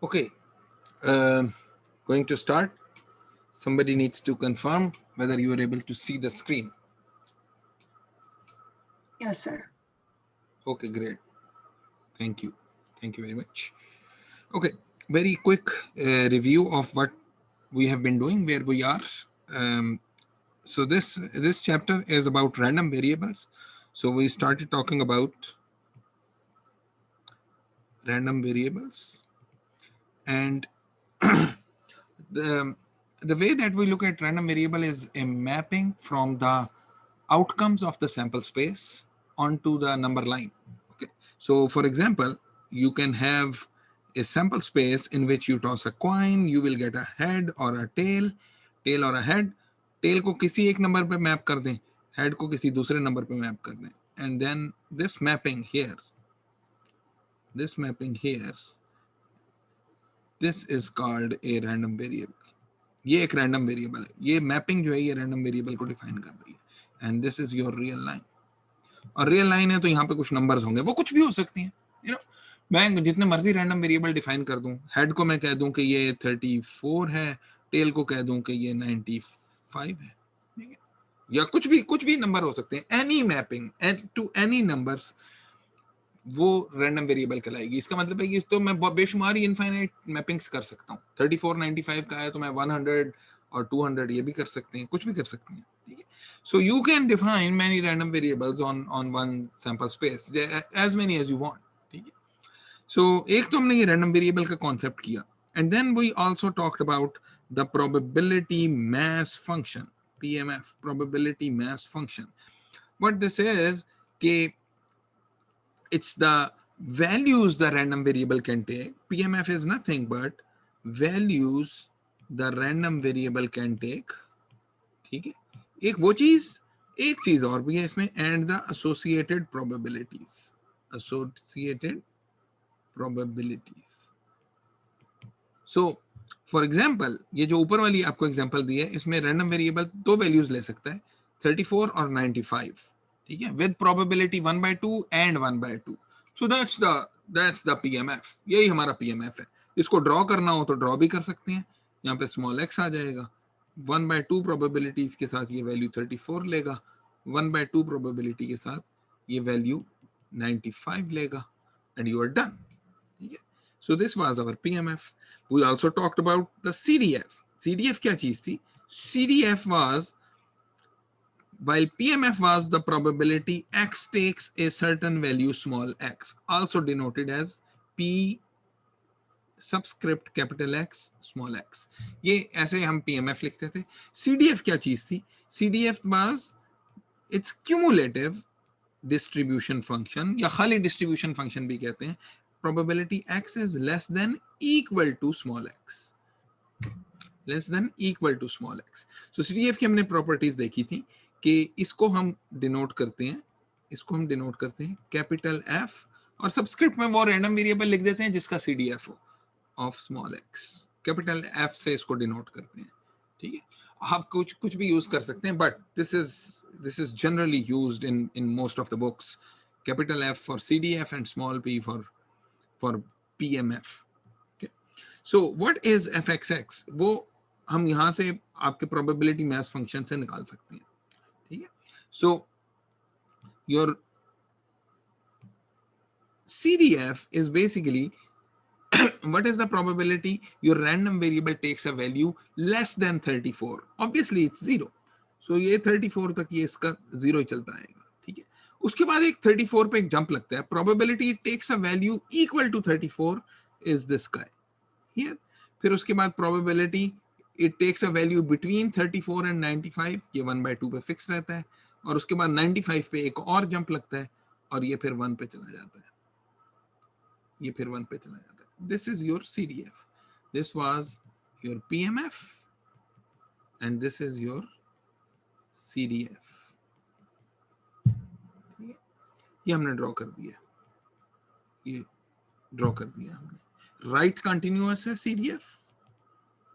Okay, going to start. Somebody needs to confirm whether you are able to see the screen. Yes, sir. Okay, great. Thank you. Thank you very much. Okay, very quick review of what we have been doing, where we are. Um, so this chapter is about random variables. So we started talking about random variables, and the the way that we look at random variable is a mapping from the outcomes of the sample space onto the number line. Okay, so for example, you can have a sample space in which you toss a coin, you will get a head or a tail or a head. Tail को किसी एक number पे map कर दें, head को किसी दूसरे number पे मैप कर दें, and then this mapping here, this is called a random variable. ये एक रैंडम वेरिएबल है, ये मैपिंग जो है ये रैंडम वेरिएबल को डिफाइन कर रही है, and this is your real line. और रियल लाइन है तो यहाँ पे कुछ नंबर्स होंगे, वो कुछ भी हो सकती हैं. यू नो, मैं जितने मर्जी रैंडम वेरिएबल डिफाइन कर दूं, हेड को मैं कह दूं कि ये 34 है, टेल को कह दूं कि ये 95 है, ठीक है, या कुछ भी नंबर हो सकते हैं. Any mapping to any numbers वो रैंडम वेरिएबल कहलाएगी. इसका मतलब है कि तो मैं बेशुमार ही इनफाइनाइट मैपिंग्स कर सकता हूँ. 34 95 का है तो मैं 100 और 200 ये भी कर सकते हैं, कुछ भी कर सकते हैं, ठीक है. So you can define many random variables on one sample space, as many as you want, ठीक है. सो एक तो हमने ये रैंडम वेरिएबल का कॉन्सेप्ट किया, and then we also talked about the probability mass function, PMF, probability mass function. What this is कि it's the values the random variable can take. PMF is nothing but values the random variable can take, ठीक है. एक वो चीज, एक चीज और भी है इसमें, and the associated probabilities. So for example, ये जो ऊपर वाली आपको एग्जांपल दी है, इसमें रैंडम वेरिएबल दो वैल्यूज ले सकता है, 34 और 95, ठीक है, with probability 1/2 and 1/2. So that's the PMF. यही हमारा PMF है. इसको ड्रॉ करना हो तो ड्रॉ भी कर सकते हैं. यहाँ पे स्मॉल x आ जाएगा, 1/2 प्रोबेबिलिटीज के साथ ये वैल्यू 34 लेगा, 1/2 प्रोबेबिलिटी के साथ ये वैल्यू 95 लेगा, एंड यू आर डन, ठीक है. So this was our PMF. We also talked about the CDF. CDF क्या चीज थी? CDF was, while PMF was the probability x takes a certain value small x, also denoted as P subscript capital X small x. ये ऐसे हम PMF लिखते थे. CDF क्या चीज थी? CDF was its cumulative distribution function, या खाली distribution function भी कहते हैं. Probability x is less than equal to small x, less than equal to small x. So CDF की हमने properties देखी थी कि इसको हम denote करते हैं, कैपिटल F, और सबस्क्रिप्ट में वो रैंडम वेरिएबल लिख देते हैं जिसका CDF हो of small x. Capital F से इसको डिनोट करते हैं, ठीक है. आप कुछ भी यूज कर सकते हैं, but this is generally used in most of the books. Capital F for CDF and small p for PMF. Okay. So what is fxx? वो हम यहाँ से आपके प्रोबेबिलिटी मास फंक्शन से निकाल सकते हैं, ठीक है. So your CDF is basically what is the probability your random variable takes a value less than 34. Obviously it's 0. So ये 34 तक ये इसका 0 चलता आएगा, ठीक है. उसके बाद एक 34 पे एक जंप लगता है. Probability it takes a value equal to 34 is this guy here. फिर उसके बाद probability it takes a value between 34 and 95, ये 1/2 पे फिक्स रहता है. और उसके बाद 95 पे एक और जंप लगता है और ये फिर 1 पे चला जाता है, ये फिर 1 पे चला जाता है. This is your CDF. This was your PMF and this is your CDF. ये हमने ड्रॉ कर दिया, ये ड्रॉ कर दिया हमने. राइट कंटिन्यूअस है CDF,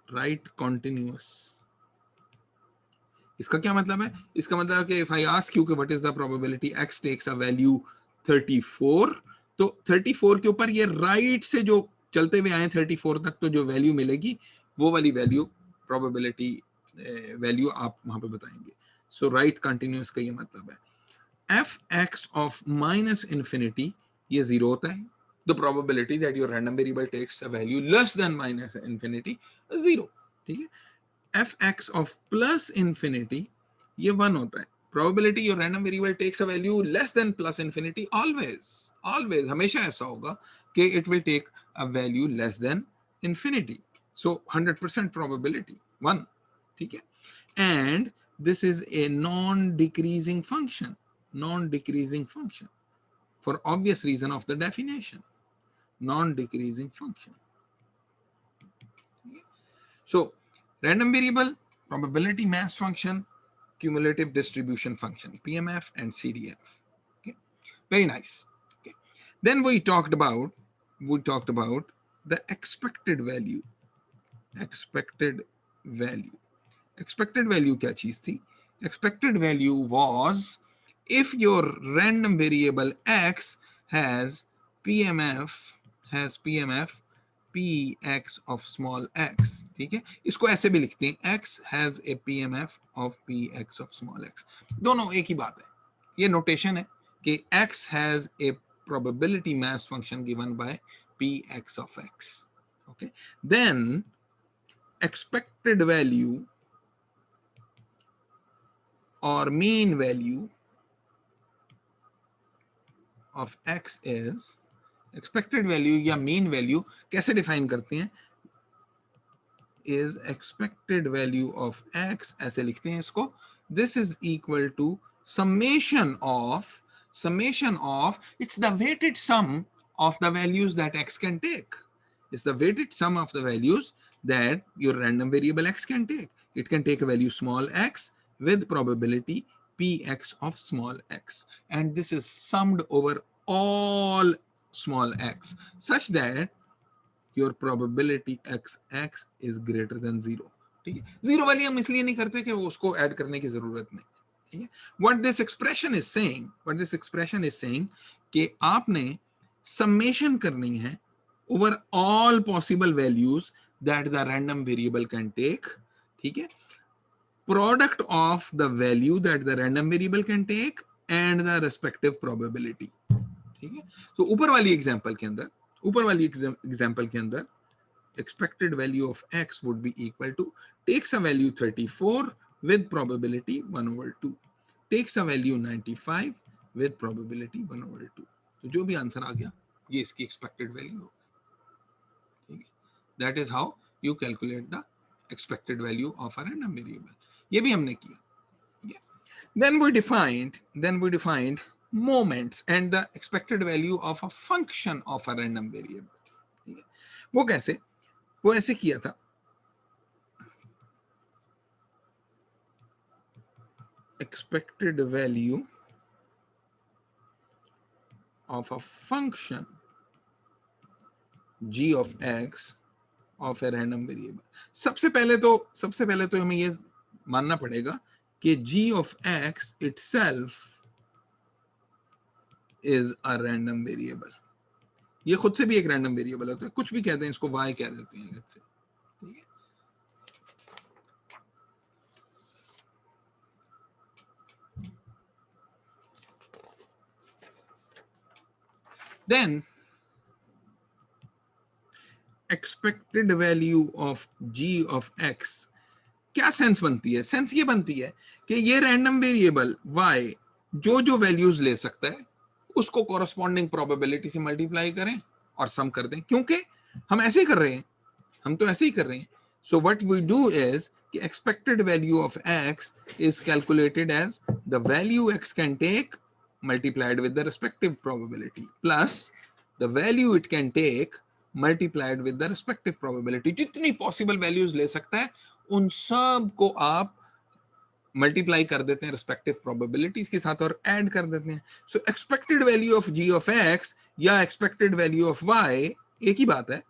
राइट कंटिन्यूअस. इसका क्या मतलब है? इसका मतलब है कि if I ask you what is the probability x takes a value 34, तो 34 के ऊपर ये राइट से जो चलते हुए आए 34 तक, तो जो वैल्यू मिलेगी वो वाली वैल्यू प्रोबेबिलिटी वैल्यू आप वहां पे बताएंगे. सो राइट कंटिन्यूस का ये मतलब है F X of minus infinity, ये जीरो होता है. The probability that your random variable takes a value less than minus infinity, zero. ठीक है. F X of plus infinity, ये वन होता है. Probability your random variable takes a value less than plus infinity, always always हमेशा ऐसा होगा कि it will take a value less than infinity. So 100% probability one. ठीक है. And this is a non-decreasing function, non-decreasing function, for obvious reason of the definition, non-decreasing function. So random variable, probability mass function, cumulative distribution function, PMF and CDF. Okay, very nice. Okay, then we talked about the expected value. Expected value क्या चीज थी? Expected value was if your random variable x has PMF px of small x. ठीक है. इसको ऐसे भी लिखते हैं x has a PMF of px of small x. दोनों एक ही बात है. ये नोटेशन है कि x has a probability mass function given by px of x. Okay, then expected value or mean value of x is, expected value या mean value कैसे define करते हैं? is expected value of x, ऐसे लिखते हैं इसको. This is equal to summation of, it's the weighted sum of the values that x can take. It's the weighted sum of the values that your random variable x can take. It can take a value small x with probability px of small x, and this is summed over all small x such that your probability x is greater than 0. ठीक है. Zero वाली हम इसलिए नहीं करते कि उसको add करने की जरूरत नहीं. ठीक है. What this expression is saying कि आपने summation करनी है over all possible values that the random variable can take. ठीक है. Product of the value that the random variable can take and the respective probability. ठीक है. So ऊपर वाली एग्जांपल के अंदर expected value of x would be equal to takes a value 34 with probability 1/2, takes a value 95 with probability 1/2. तो जो भी answer आ गया ये इसकी expected value होगी. ठीक है. That is how you calculate the expected value of a random variable. ये भी हमने किया. Yeah. Then we defined moments and the expected value of a function of a random variable. ठीक है. वो कैसे? वो ऐसे किया था. Expected value of a function g of x of a random variable. सबसे पहले तो हमें ये मानना पड़ेगा कि g of x itself is a random variable. ये खुद से भी एक रैंडम वेरिएबल होता है. कुछ भी कहते हैं इसको, y कह देते हैं. ठीक है. Then expected value of g of x क्या सेंस बनती है? सेंस ये बनती है कि ये रैंडम वेरिएबल y जो वैल्यूज ले सकता है उसको कॉरस्पॉन्डिंग प्रोबेबिलिटी से मल्टीप्लाई करें और सम कर दें. क्योंकि हम ऐसे ही कर रहे हैं. So what we do is कि expected value of x is calculated as the value x can take multiplied with the respective probability plus the value it can take multiplied with the respective probability. जितनी possible values ले सकता है उन सब को आप multiply कर देते हैं रिस्पेक्टिव प्रोबेबिलिटीज के साथ और ऐड कर देते हैं. सो expected value of g of x या एक्सपेक्टेड वैल्यू ऑफ y एक ही बात है.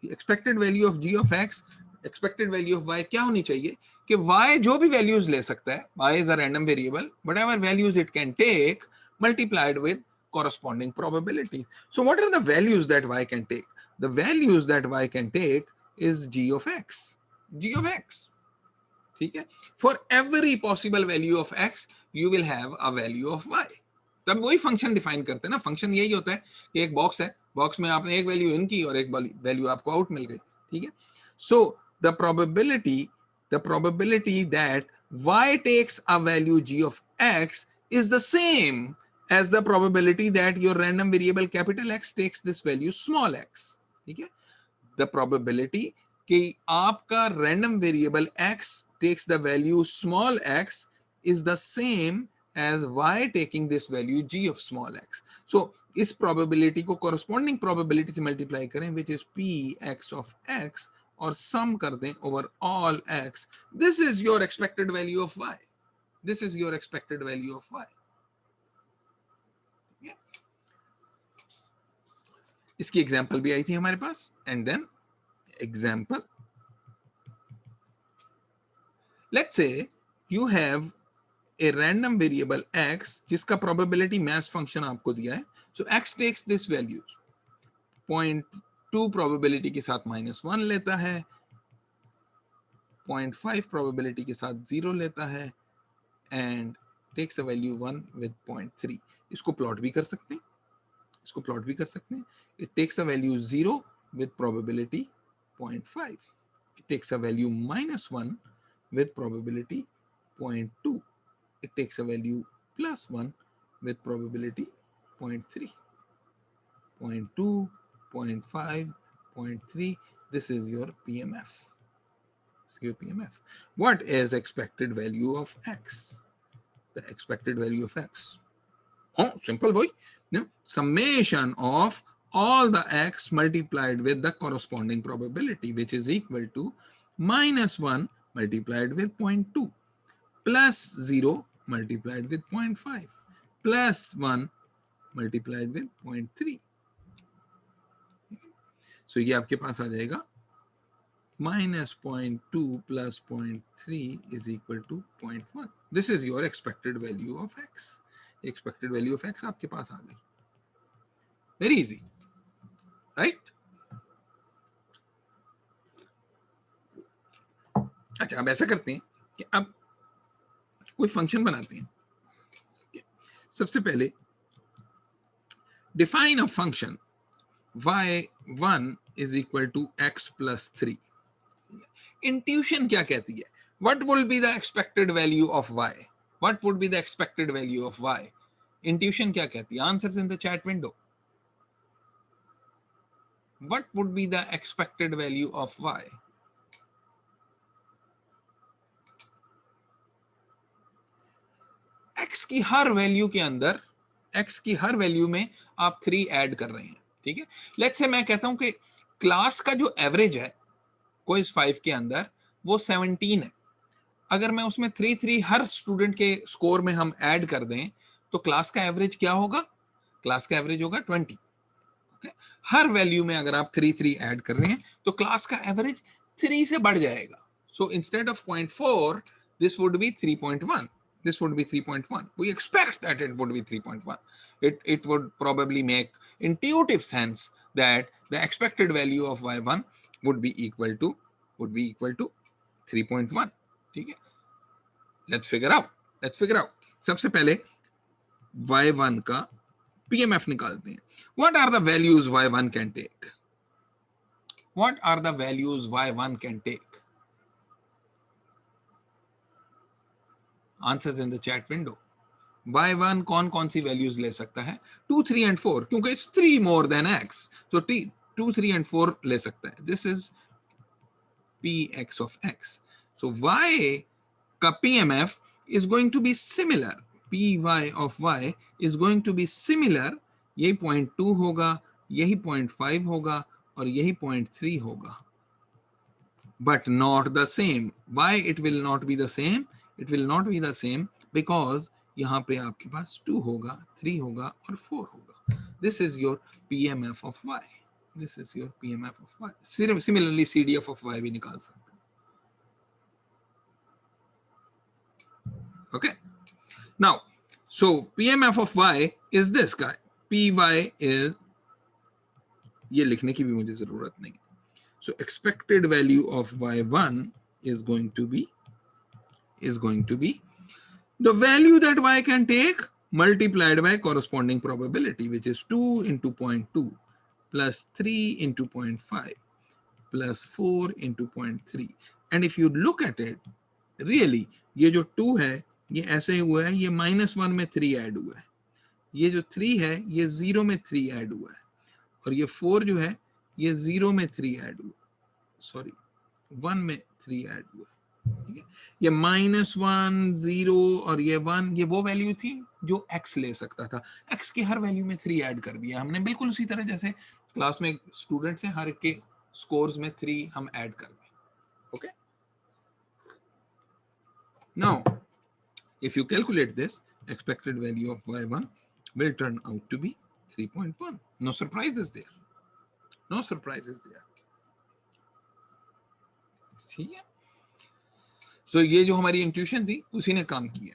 Expected value of g of x, expected value of y क्या होनी चाहिए कि y जो भी वैल्यूज ले सकता है, y is a random variable, whatever values it can take multiplied with corresponding probabilities. So what are the values that y can take? the values that y can take is g of x. G of x. ठीक है, for every possible value of x you will have a value of y. तब वही function define करते हैं ना. Function यही होता है कि एक बॉक्स है, बॉक्स में आपने एक वैल्यू इन की और एक वैल्यू आपको आउट मिल गई. ठीक है. So the probability that y takes a value g of x is the same as the probability that your random variable capital X takes this value small x. ठीक है. The probability कि आपका random variable x takes the value small x is the same as y taking this value g of small x. So इस probability को corresponding probability से multiply करें, which is p x of x, और sum कर दें over all x. This is your expected value of y. This is your expected value of y. Yeah. इसकी example भी आई थी हमारे पास. And then example, let's say you have a random variable x जिसका probability mass function आपको दिया है. So x takes this value 0.2 probability के साथ -1 लेता है, 0.5 probability के साथ 0 लेता है, and takes a value 1 with 0.3. इसको प्लॉट भी कर सकते हैं. It takes a value 0 with probability 0.5. It takes a value -1 with probability 0.2. It takes a value +1 with probability 0.3. 0.2, 0.5, 0.3. This is your PMF. What is expected value of x? The expected value of x. Oh, simple boy. No? Summation of all the x multiplied with the corresponding probability, which is equal to -1 multiplied with 0.2 plus 0 multiplied with 0.5 plus 1 multiplied with 0.3. So ये आपके पास आ जाएगा -0.2 plus 0.3 is equal to 0.1. This is your expected value of x. Expected value of x आपके पास आ गई. Very easy, right? अच्छा, अब ऐसा करते हैं कि अब कोई फंक्शन बनाते हैं. सबसे पहले define a function y1 is equal to x plus 3. Intuition क्या कहती है? What will be the expected value of y? What would be the expected value of y? Intuition क्या कहती है? Answers in the chat window. What would be the expected value of y? x की हर value के अंदर, x की हर value में आप 3 add कर रहे हैं. ठीक है. लेट्स से मैं कहता हूं कि क्लास का जो एवरेज है क्विज 5 के अंदर वो 17 है. अगर मैं उसमें 3 हर स्टूडेंट के स्कोर में हम ऐड कर दें तो क्लास का एवरेज क्या होगा? क्लास का एवरेज होगा 20. हर वैल्यू में अगर आप 3 ऐड कर रहे हैं तो क्लास का एवरेज 3 से बढ़ जाएगा. So instead of 0.4 this would be 3.1. This would be 3.1. We expect that it would be 3.1. It would probably make intuitive sense that the expected value of y1 would be equal to 3.1. ठीक है. Let's figure out. सबसे पहले y1 का PMF निकालते हैं. What are the values y1 can take? What are the values y1 can take? Answers in the chat window. y1 कौन सी values ले सकता है? 2, 3 and 4, क्योंकि it's 3 more than x. So 2, 3 and 4 ले सकता है. This is px of x. So y का PMF is going to be similar. py of y is going to be similar. यही 0.2 होगा, यही 0.5 होगा और यही 0.3 होगा. But not the same. Why it will not be the same? It will not be the same because यहाँ पे आपके पास 2 होगा, 3 होगा और 4 होगा. This is your PMF of y. This is your PMF of y. Similarly, CDF of y भी निकाल सकते हैं. Okay. Now, so PMF of y is this guy. PY is ये लिखने की भी मुझे जरूरत नहीं. So expected value of y1 is going to be the value that y can take multiplied by corresponding probability, which is 2 into 0.2 plus 3 into 0.5 plus 4 into 0.3. And if you look at it, really, ये जो 2 है ये ऐसे हुआ है, ये -1 में 3 add हुआ है. ये जो 3 है ये 0 में 3 ऐड हुआ है, और ये 4 जो है ये 0 में 3 ऐड हुआ, सॉरी 1 में 3 ऐड हुआ. ठीक है, ये -1 0 और ये 1, ये वो वैल्यू थी जो x ले सकता था. x की हर वैल्यू में 3 ऐड कर दिया हमने, बिल्कुल उसी तरह जैसे क्लास में स्टूडेंट्स हैं, हर एक के स्कोर्स में 3 हम ऐड कर दें. Okay, now if you calculate this, expected value of y1 will turn out to be 3.1. No surprises there. No surprises there. ठीक है, so ये जो हमारी इंट्यूशन थी उसी ने काम किया.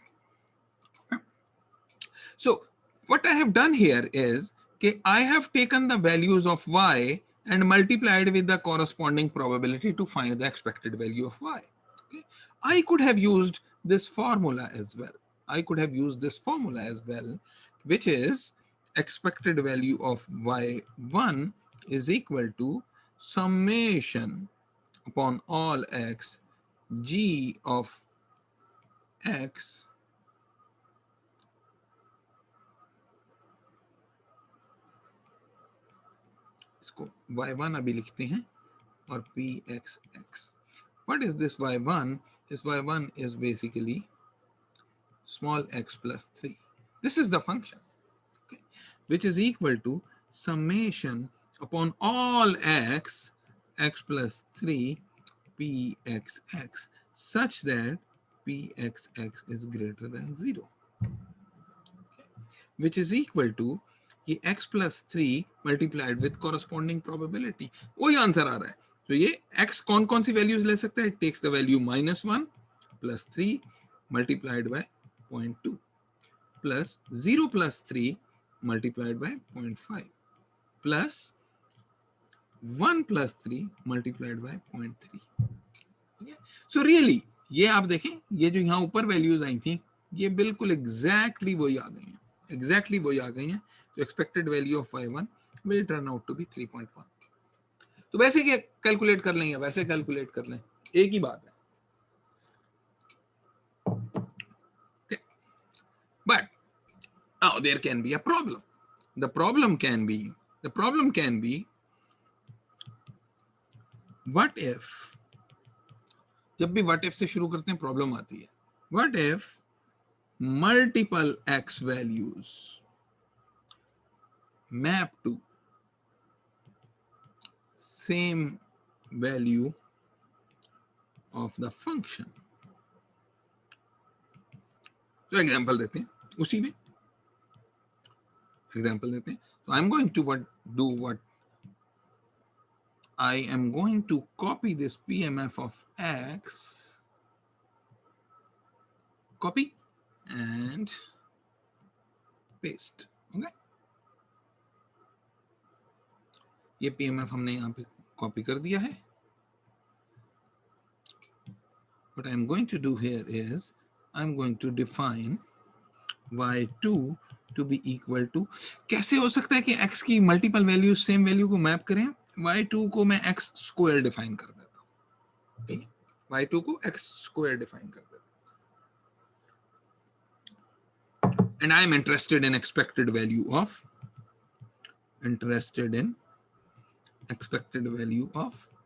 So what I have done here is that I have taken the values of y and multiplied with the corresponding probability to find the expected value of y. Okay? I could have used this formula as well. Which is expected value of y1 is equal to summation upon all x g of x इसको y1 अभी लिखते हैं और pxx. What is this y1? This y1 is basically small x plus 3. This is the function, okay, which is equal to summation upon all x plus 3 pxx such that pxx is greater than 0, okay, which is equal to ये x plus 3 multiplied with corresponding probability. वही answer आ रहा है. तो ये x कौन कौन सी values ले सकता है? It takes the value -1 plus 3 multiplied by 0.2 plus 0 plus 3 multiplied by 0.5 plus 1 plus 3 multiplied by 0.3. So really ये आप देखें, ये जो यहाँ ऊपर वैल्यूज आई थी ये बिल्कुल एग्जैक्टली वही आ गई हैं. तो expected value of y1 will turn out to be 3.1. तो वैसे क्या कैलकुलेट कर लें, वैसे कैलकुलेट कर लें, एक ही बात है. Okay. But now there can be a problem. The problem can be what if, जब भी what if से शुरू करते हैं प्रॉब्लम आती है. What if multiple x values map to same value of the function? तो एग्जाम्पल देते हैं, उसी में एग्जाम्पल देते हैं. So I'm going to copy this PMF of x, copy and paste. Okay, ये PMF हमने यहाँ पे कॉपी कर दिया है. What I'm going to do here is I'm going to define y2 to be equal to, कैसे हो सकता है कि x की मल्टीपल वैल्यू सेम वैल्यू को मैप करें? y2 को मैं x स्क्वायर डिफाइन कर देता हूँ. ठीक है, y2 को x स्क्वायर डिफाइन कर देता हूँ. And I am interested in expected value of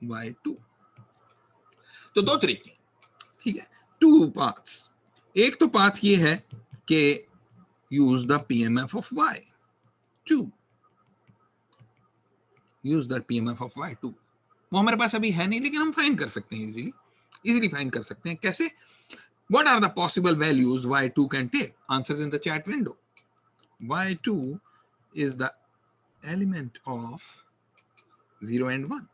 y2. तो दो तरीके, ठीक है, 2 paths. एक तो पाथ ये है कि use the PMF of y2. वो हमारे पास अभी है नहीं, लेकिन हम फाइंड कर सकते हैं, इजीली फाइंड कर सकते हैं. कैसे? What are the possible values y2 can take? Answers in the chat window. y2 is the element of 0 and 1.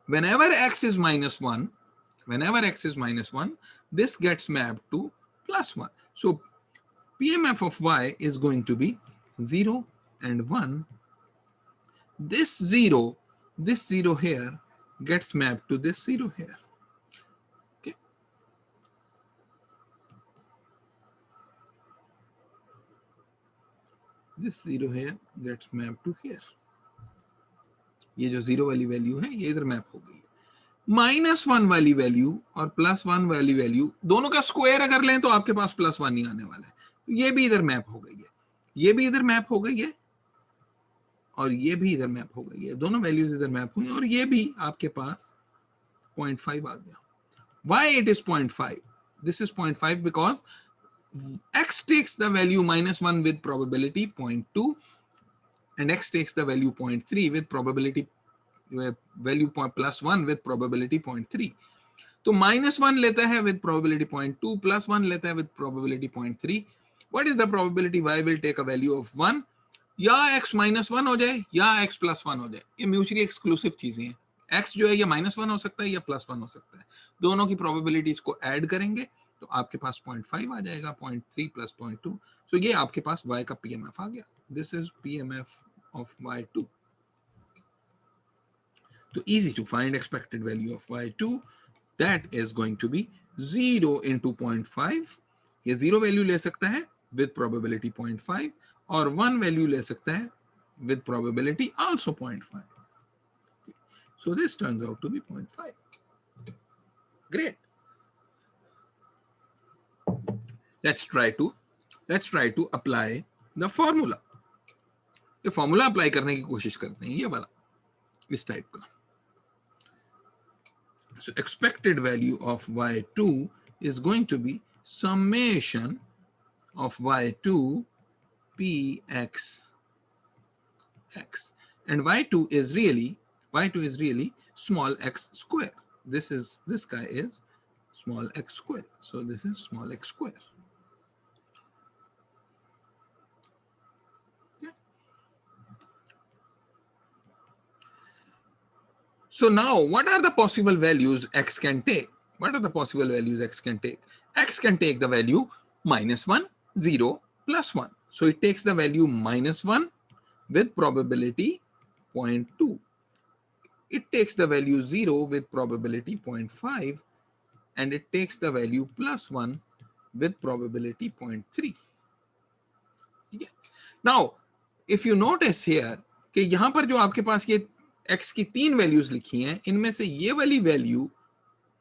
Whenever x is -1, this gets mapped to +1. So PMF of y is going to be 0 and 1 this zero here gets mapped to this zero here. Okay. This zero here gets mapped to here. ये जो zero वाली value है ये इधर map हो गई है। -1 वाली वैल्यू और +1 वाली वैल्यू दोनों का स्क्वायर अगर लें तो आपके पास +1 ही आने वाला है। तो ये भी इधर मैप हो गई है, ये भी इधर मैप हो गई है और ये भी इधर मैप हो गई है। दोनों वैल्यूज इधर मैप हुई और ये भी आपके पास 0.5 आ गया। Why it is 0.5? This is 0.5 because x takes the value -1 with probability 0.2 and x takes the value 0.3 with probability value +1 with probability 0.3. तो -1 लेता है with probability 0.2, +1 लेता है with probability 0.3. What is the probability y will take a value of 1? या x -1 हो जाए या x +1 हो जाए। ये म्यूचुअली एक्सक्लूसिव चीजें हैं। x जो है ये -1 हो सकता है या +1 हो सकता है। दोनों की प्रोबेबिलिटीज को ऐड करेंगे तो आपके पास 0.5 आ जाएगा, 0.3 + 0.2। सो ये आपके पास y का PMF आ गया। This is PMF of y2. So easy to find expected value of y2. That is going to be 0 into 0.5. ये 0 वैल्यू ले सकता है with probability 0.5 और 1 वैल्यू ले सकता है with probability also 0.5. So this turns out to be 0.5. Great. Let's try to apply the formula. ये formula apply करने की कोशिश करते हैं, ये वाला इस टाइप का। So expected value of y2 is going to be summation of y2 px x, and y2 is really small x square. This guy is small x square, so this is small x square. So now, what are the possible values x can take? What are the possible values x can take? X can take the value -1, 0, +1. So it takes the value -1 with probability 0.2. It takes the value 0 with probability 0.5, and it takes the value +1 with probability 0.3. Okay. Now, if you notice here कि यहां पर जो आपके पास ये x की 3 values लिखी हैं, इनमें से ये वाली वैल्यू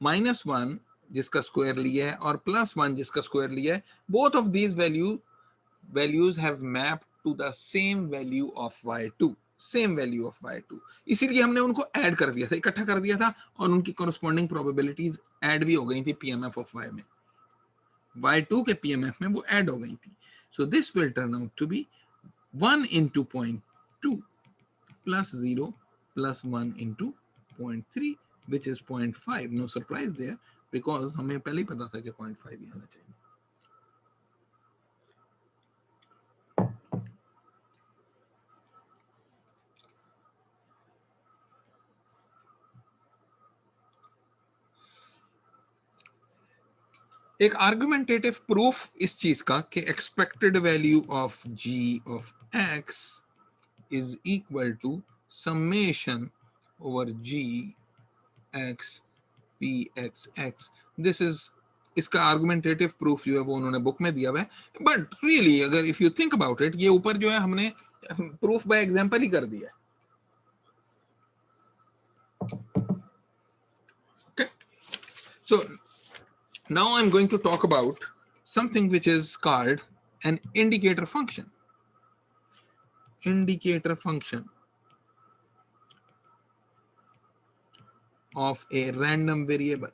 -1 जिसका स्क्वायर लिया है और +1 जिसका स्क्वायर लिया है, both of these values have mapped to the same value of y2, same value of y2. इसीलिए हमने उनको ऐड कर दिया था, इकट्ठा कर दिया था और उनकी कॉरेस्पॉन्डिंग प्रोबेबिलिटीज ऐड भी हो गई थी PMF of y में, y2 के PMF में वो ऐड हो गई थी। So this will turn out to be 1 into 0.2 plus 0 plus 1 into 0.3, which is 0.5. No surprise there because हमें पहले ही पता था कि 0.5 ही आना चाहिए। एक आर्गुमेंटेटिव प्रूफ इस चीज का कि expected value of g of x is equal to summation over g x p x x. This is इसका आर्गुमेंटेटिव प्रूफ जो है वो उन्होंने बुक में दिया हुआ है, बट रियली अगर if you think about it, ये ऊपर जो है हमने प्रूफ बाय एग्जांपल ही कर दिया है। Okay, so now I'm going to talk about something which is called an indicator function. Indicator function of a random variable.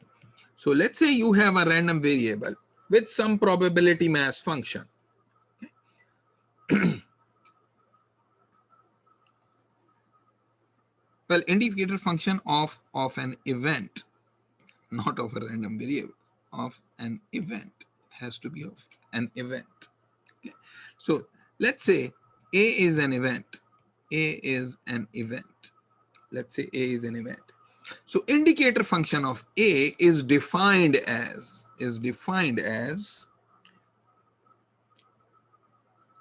So let's say you have a random variable with some probability mass function. Okay. Well, indicator function of an event, not of a random variable, of an event. It has to be of an event. Okay. So let's say A is an event. A is an event. Let's say A is an event. So indicator function of A is defined as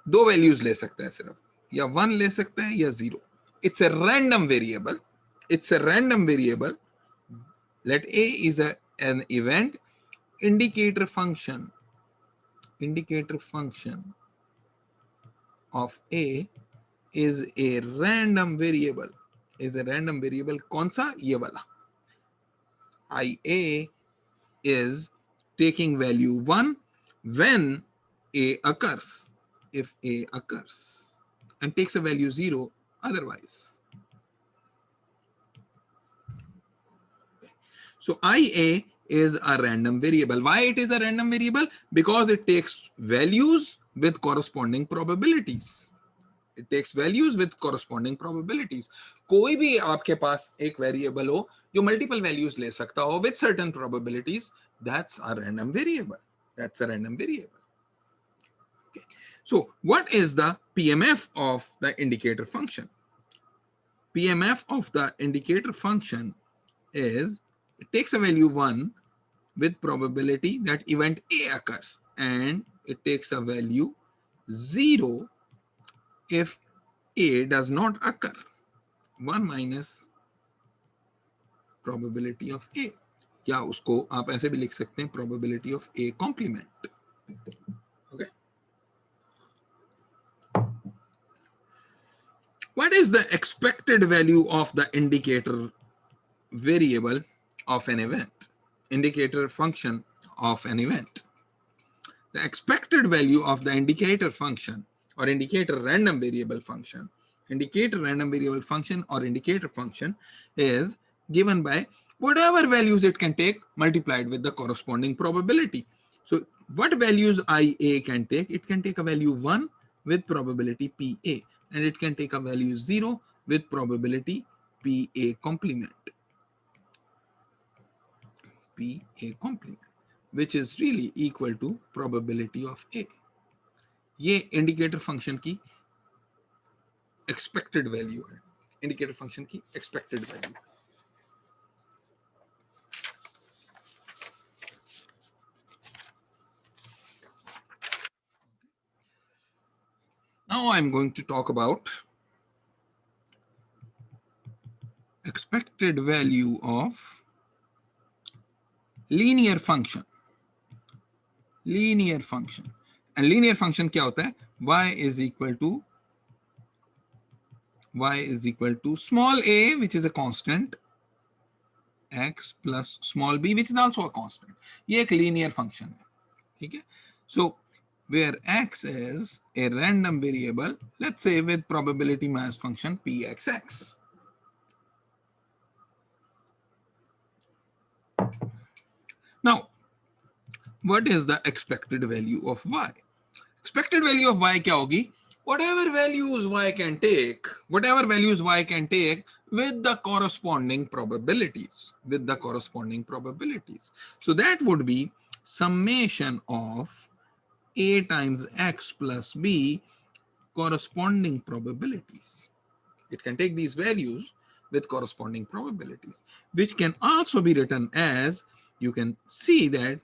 दो values ले सकता है सिर्फ, या 1 ले सकता है या 0. It's a random variable. It's a random variable. Let A is an event. Indicator function of A is a random variable. Is a random variable. कौन सा? ये वाला. IA is taking value 1 when A occurs. If A occurs, and takes a value 0 otherwise. So IA is a random variable. Why it is a random variable? Because it takes values with corresponding probabilities. It takes values with corresponding probabilities. कोई भी आपके पास एक variable हो जो multiple values ले सकता हो with certain probabilities, that's a random variable. That's a random variable. Okay. So what is the PMF of the indicator function? PMF of the indicator function is it takes a value 1 with probability that event A occurs, and it takes a value 0 if A does not occur. 1 minus probability of A, या उसको आप ऐसे भी लिख सकते हैं probability of A complement. Okay. What is the expected value of the indicator variable of an event? Indicator function of an event. The expected value of the indicator function or indicator random variable function, indicator random variable function or indicator function is given by whatever values it can take multiplied with the corresponding probability. So what values IA can take? It can take a value 1 with probability PA, and it can take a value 0 with probability PA complement. PA complement, which is really equal to probability of A. ये indicator function की expected value है. Indicator function की expected value. Now I'm going to talk about expected value of linear function. Linear function. And linear function क्या होता है? Y is equal to small a, which is a constant, x plus small b, which is also a constant. ये एक linear function है. ठीक है? So where x is a random variable, let's say with probability mass function pxx. Now, what is the expected value of y? Expected value of y क्या होगी? Whatever values y can take with the corresponding probabilities. So that would be summation of a times x plus b corresponding probabilities. It can take these values with corresponding probabilities, which can also be written as, you can see that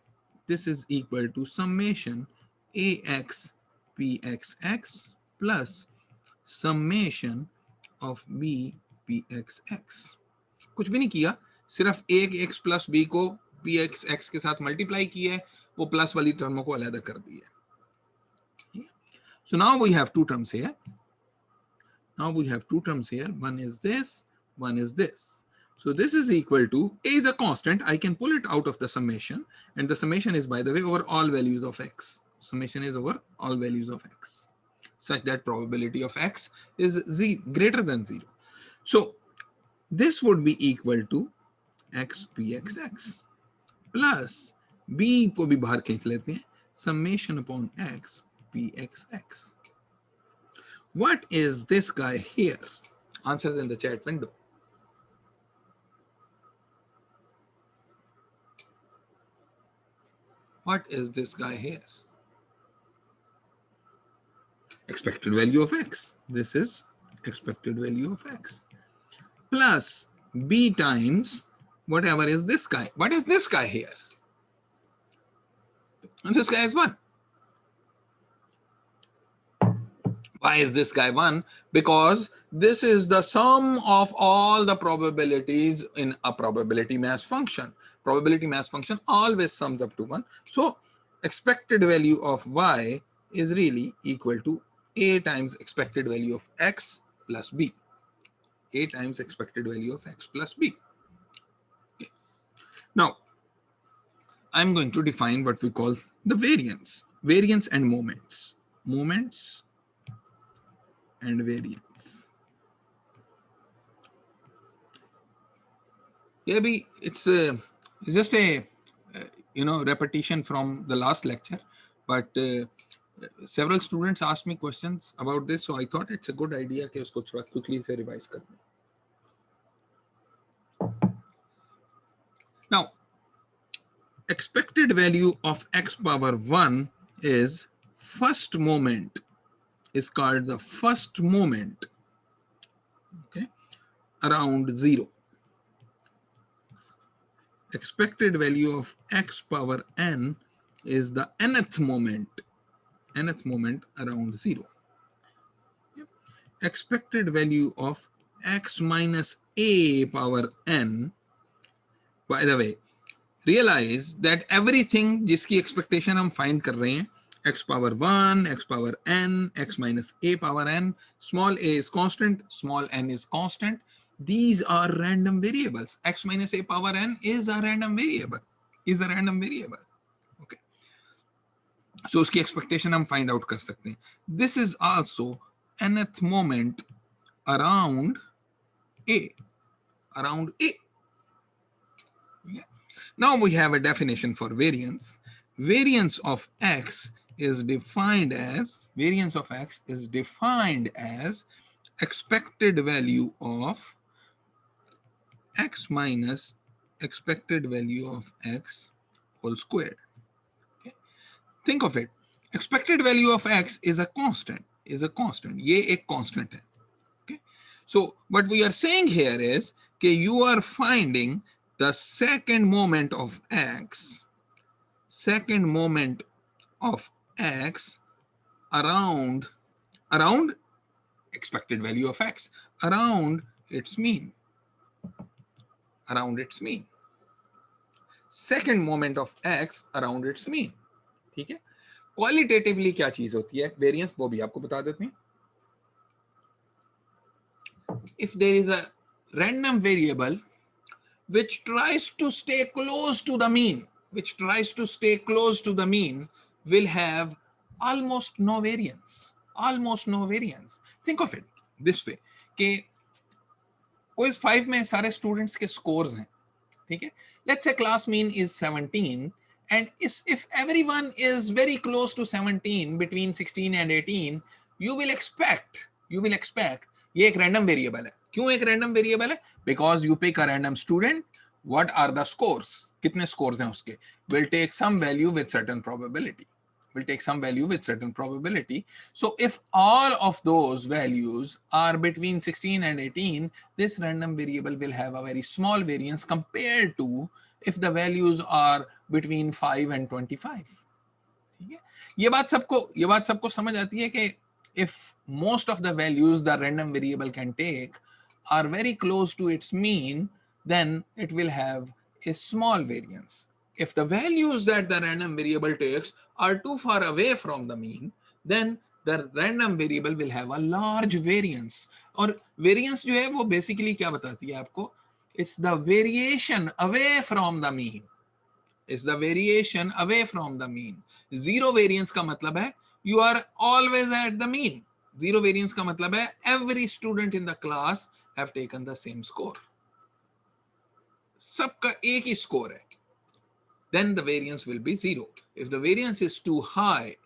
this is equal to summation ax pxx plus summation of b pxx. कुछ भी नहीं किया, सिर्फ एक x plus b को pxx के साथ multiply किया है, वो प्लस वाली टर्मों को अलग कर दिया. So now we have two terms here. One is this, one is this. So this is equal to, a is a constant. I can pull it out of the summation, and the summation is, by the way, over all values of x. Summation is over all values of x, such that probability of x is greater than 0. So this would be equal to x pxx plus b को भी बाहर खींच लेते हैं, summation upon x pxx. What is this guy here? Answers in the chat window. What is this guy here? Expected value of x. This is expected value of x. Plus b times whatever is this guy. What is this guy here? And this guy is 1. Why is this guy 1? Because this is the sum of all the probabilities in a probability mass function. Probability mass function always sums up to 1. So expected value of y is really equal to a times expected value of x plus b. A times expected value of x plus b. Okay. Now, I'm going to define what we call the variance. Variance and moments. Moments and variance. Yeah, it's just a repetition from the last lecture, but several students asked me questions about this, so I thought it's a good idea कि उसको थोड़ा quickly से revise कर दें. Now, expected value of x power 1 is first moment, is called the first moment, okay, around 0. Expected value of x power n is the nth moment around 0. Expected value of x minus a power n, by the way, realize that everything जिसकी expectation हम find कर रहे हैं, x power 1, x power n, x minus a power n, small a is constant, small n is constant. These are random variables. X minus a power n is a random variable. Okay. So उसकी expectation हम find out कर सकते हैं. This is also nth moment around a. Yeah. Now we have a definition for variance. Variance of x is defined as expected value of x minus expected value of x whole squared. Okay. Think of it. Expected value of x is a constant. ये एक constant है. Okay. So what we are saying here is that you are finding the second moment of x around expected value of x, around its mean. Second moment of x around its mean. ठीक है. Qualitatively क्या चीज होती है variance, वो भी आपको बता देते हैं. If there is a random variable which tries to stay close to the mean, will have almost no variance. Think of it this way कि क्विज 5 में सारे स्टूडेंट्स के स्कोर्स हैं, ठीक है. Let's say class mean is 17 and if everyone is very close to 17, between 16 and 18, you will expect ये एक random variable है. क्यों एक random variable है? Because you pick a random student. What are the scores? कितने scores हैं उसके? Will take some value with certain probability. So if all of those values are between 16 and 18, this random variable will have a very small variance compared to if the values are between 5 and 25. ठीक है. ये बात सबको समझ आती है कि if most of the values the random variable can take are very close to its mean, then it will have a small variance. If the values that the random variable takes are too far away from the mean, then the random variable will have a large variance. और variance जो है वो basically क्या बताती है आपको? It's the variation away from the mean. Zero variance का मतलब है you are always at the mean. Zero variance का मतलब है every student in the class have taken the same score. सबका एक ही score है. Then the variance will be 0. If the variance is too high,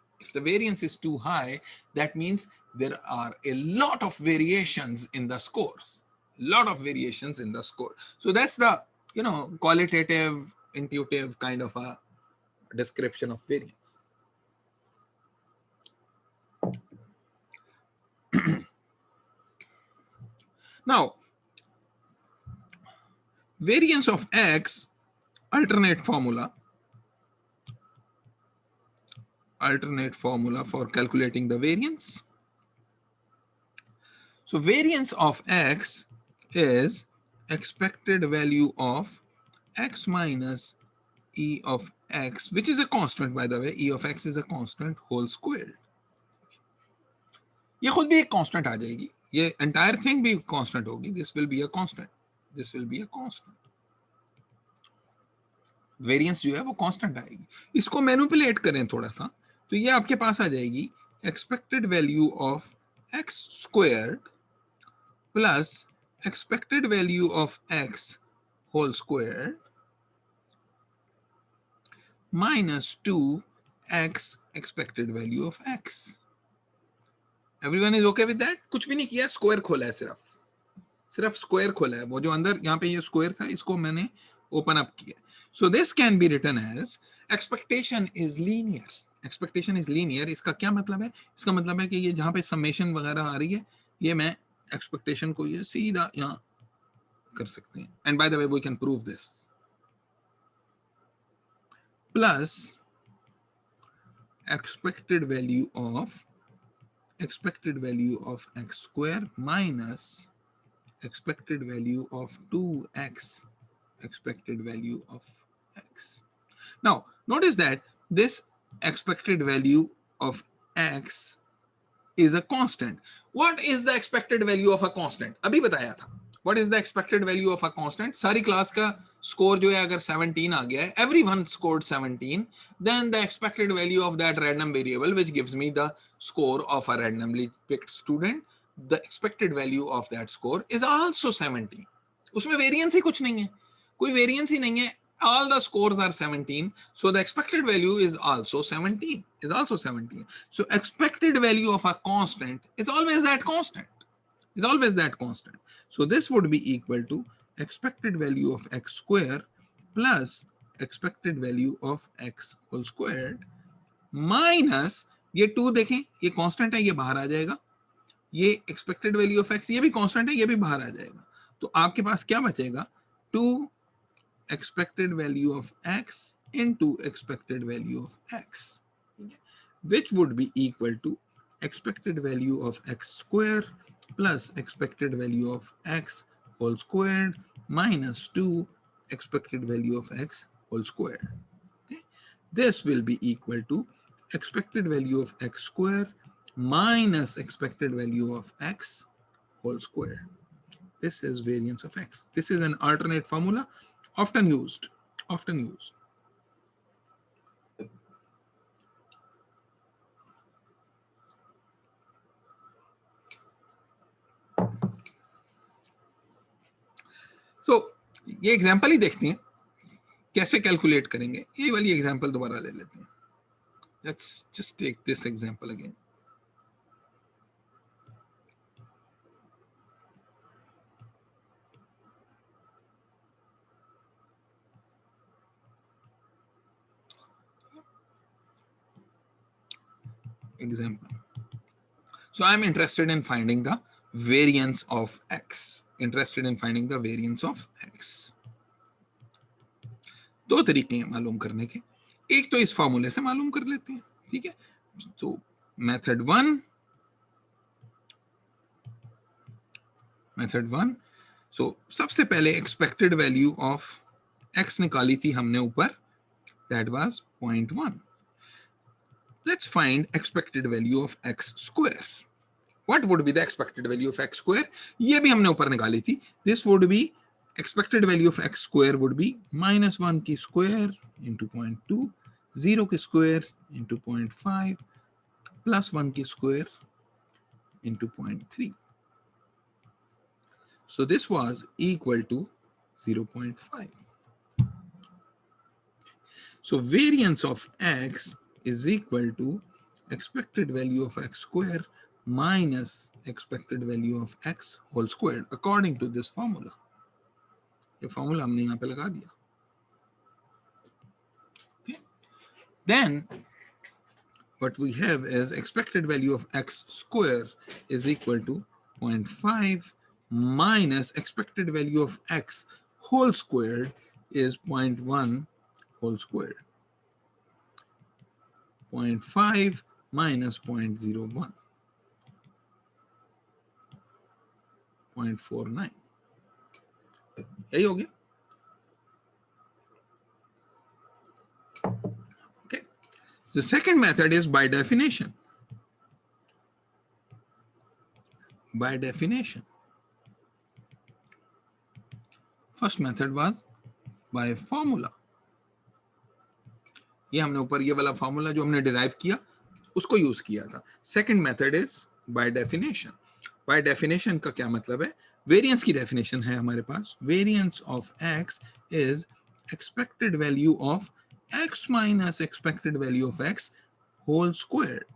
that means there are a lot of variations in the scores. So that's the qualitative, intuitive kind of a description of variance. Now, variance of x, alternate formula for calculating the variance. So variance of x is expected value of x minus e of x, which is a constant by the way. E of x is a constant whole squared. ये खुद भी एक constant आ जाएगी, ये entire thing भी constant होगी. This will be a constant, this will be a constant. Variance जो है वो कांस्टेंट आएगी. इसको मैनिपुलेट करें थोड़ा सा तो ये आपके पास आ जाएगी expected value of X squared plus expected value of X whole squared minus 2x expected value of x. Everyone is okay with that? कुछ भी नहीं किया, स्क्वायर खोला है, सिर्फ स्क्वायर खोला है. वो जो अंदर यहाँ पे ये स्क्वायर था इसको मैंने ओपन अप किया. So this can be written as expectation is linear. Expectation is linear. इसका क्या मतलब है? इसका मतलब है कि ये जहां पे समेशन वगैरह आ रही है, ये मैं एक्सपेक्टेशन को ये सीधा यहाँ कर सकते हैं. And by the way we can prove this. Plus expected value of x square minus expected value of 2x expected value of x. Now notice that this expected value of x is a constant. What is the expected value of a constant? अभी बताया था. What is the expected value of a constant? सारी class का score जो है अगर 17 आ गया है, everyone scored 17, then the expected value of that random variable which gives me the score of a randomly picked student, the expected value of that score is also 17. उसमें variance ही कुछ नहीं है, कोई वेरिएंस ही नहीं है. All the scores are 17, so the expected value is also 17. So expected value of a constant is always that constant. So this would be equal to expected value of x square plus expected value of x whole squared minus ये 2 देखें, ये constant है, ये बाहर आ जाएगा. ये expected value of x, ये भी कांस्टेंट है, ये भी बाहर आ जाएगा. तो आपके पास क्या बचेगा? 2 expected value of x into expected value of x, which would be equal to expected value of x square plus expected value of x whole squared minus 2 expected value of x whole squared. Okay. This will be equal to expected value of x square minus expected value of x whole squared. This is variance of x. This is an alternate formula often used. तो ये example ही देखते हैं कैसे calculate करेंगे. ये वाली example दोबारा ले लेते हैं. Let's just take this example again. Example. So I'm interested in finding the variance of x. दो तरीके हैं मालूम करने के. एक तो इस फॉर्मूले से मालूम कर लेते हैं. ठीक है. तो मेथड वन. सो सबसे पहले एक्सपेक्टेड वैल्यू ऑफ x निकाली थी हमने ऊपर. That was 0.1. Let's find expected value of x square. What would be the expected value of x square? ये भी हमने ऊपर निकाली थी. This would be expected value of x square would be -1 की square into 0.2, 0 की square into 0.5, plus 1 की square into 0.3. So this was equal to 0.5. So variance of x is equal to expected value of x square minus expected value of x whole squared according to this formula. ये formula हमने यहाँ पे लगा दिया. Okay. Then what we have is expected value of x square is equal to 0.5 minus expected value of x whole squared is 0.1 whole squared. 0.5 minus 0.01. 0.49, यही हो गया। Okay, the second method is by definition. By definition, first method was by formula. ये हमने ऊपर ये वाला formula जो हमने डिराइव किया उसको यूज किया था। Second method is by definition. By definition का क्या मतलब है? वेरिएंस की डेफिनेशन है हमारे पास। Variance of x is expected value of x minus expected value of x whole square.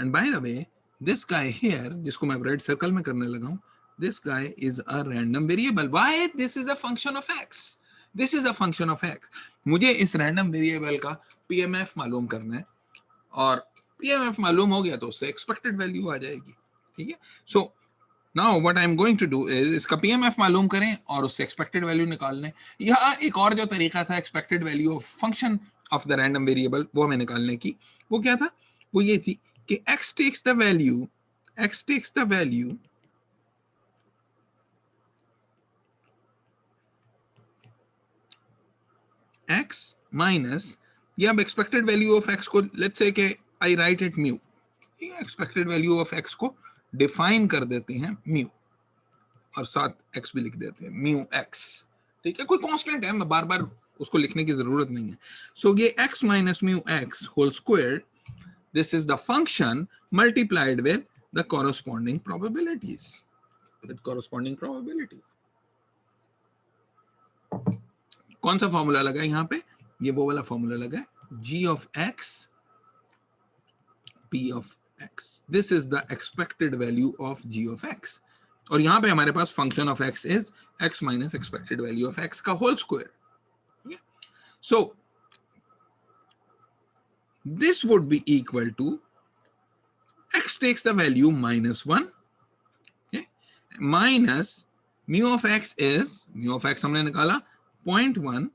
And by the way this guy here, जिसको मैं रेड सर्कल में करने लगा हूं, this guy is a random variable. Why? This is a function of x। This is a function of x। मुझे इस random variable का PMF मालूम करना है, और पीएमएफ मालूम हो गया तो उससे एक्सपेक्टेड वैल्यू आ जाएगी। ठीक है, so now what I am going to do is इसका पीएमएफ मालूम करें और उससे एक्सपेक्टेड वैल्यू निकालने। या एक और जो तरीका था expected value of function of the random variable वो हमें निकालने की, वो क्या था? वो ये थी कि x takes the value x minus, ये अब एक्सपेक्टेड वैल्यू ऑफ x को लेट्स से कि I write it mu. Expected value of x को डिफाइन कर देते हैं म्यू, और साथ x भी लिख देते हैं म्यू x। ठीक है, कोई कांस्टेंट है, मैं बार बार उसको लिखने की जरूरत नहीं है। सो ये x minus mu x whole square, this is the function multiplied with the corresponding probabilities. कौन सा फॉर्मूला लगा यहां पे? ये वो वाला फॉर्मूला लगा है, g of x p of x. This is the expected value of g of x. और यहां पे हमारे पास function of x is x minus expected value of x का whole square. So this would be equal to x takes the value -1, okay, minus mu of x is, mu of x हमने निकाला 0.1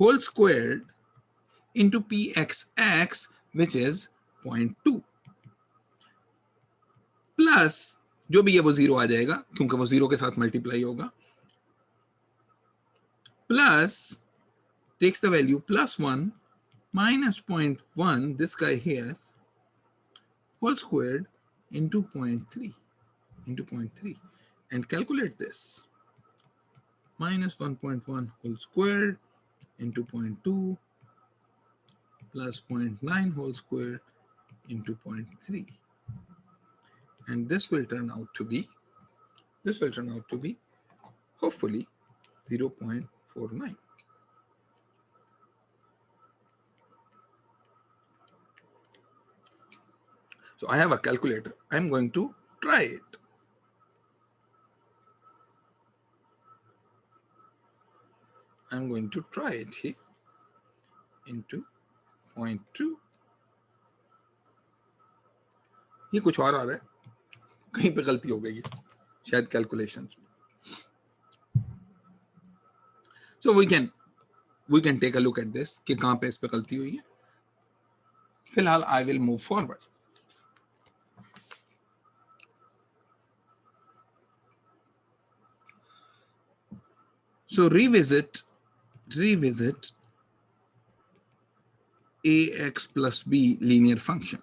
whole squared into pxx which is 0.2 plus जो भी है वो 0 आ जाएगा क्योंकि वो 0 के साथ मल्टीप्लाई होगा, plus takes the value +1 minus 0.1 this guy here whole squared into 0.3 and calculate this. Minus 1.1 whole squared into 0.2 plus 0.9 whole squared into 0.3, and this will turn out to be hopefully 0.49. So I have a calculator. I'm going to try it. I'm going to try it here into 0.2. ये कुछ और आ रहा है, कहीं पे गलती हो गई है शायद calculation. So we can take a look at this कि कहां पे इस पे गलती हुई है। फिलहाल I will move forward. So revisit ax plus b linear function.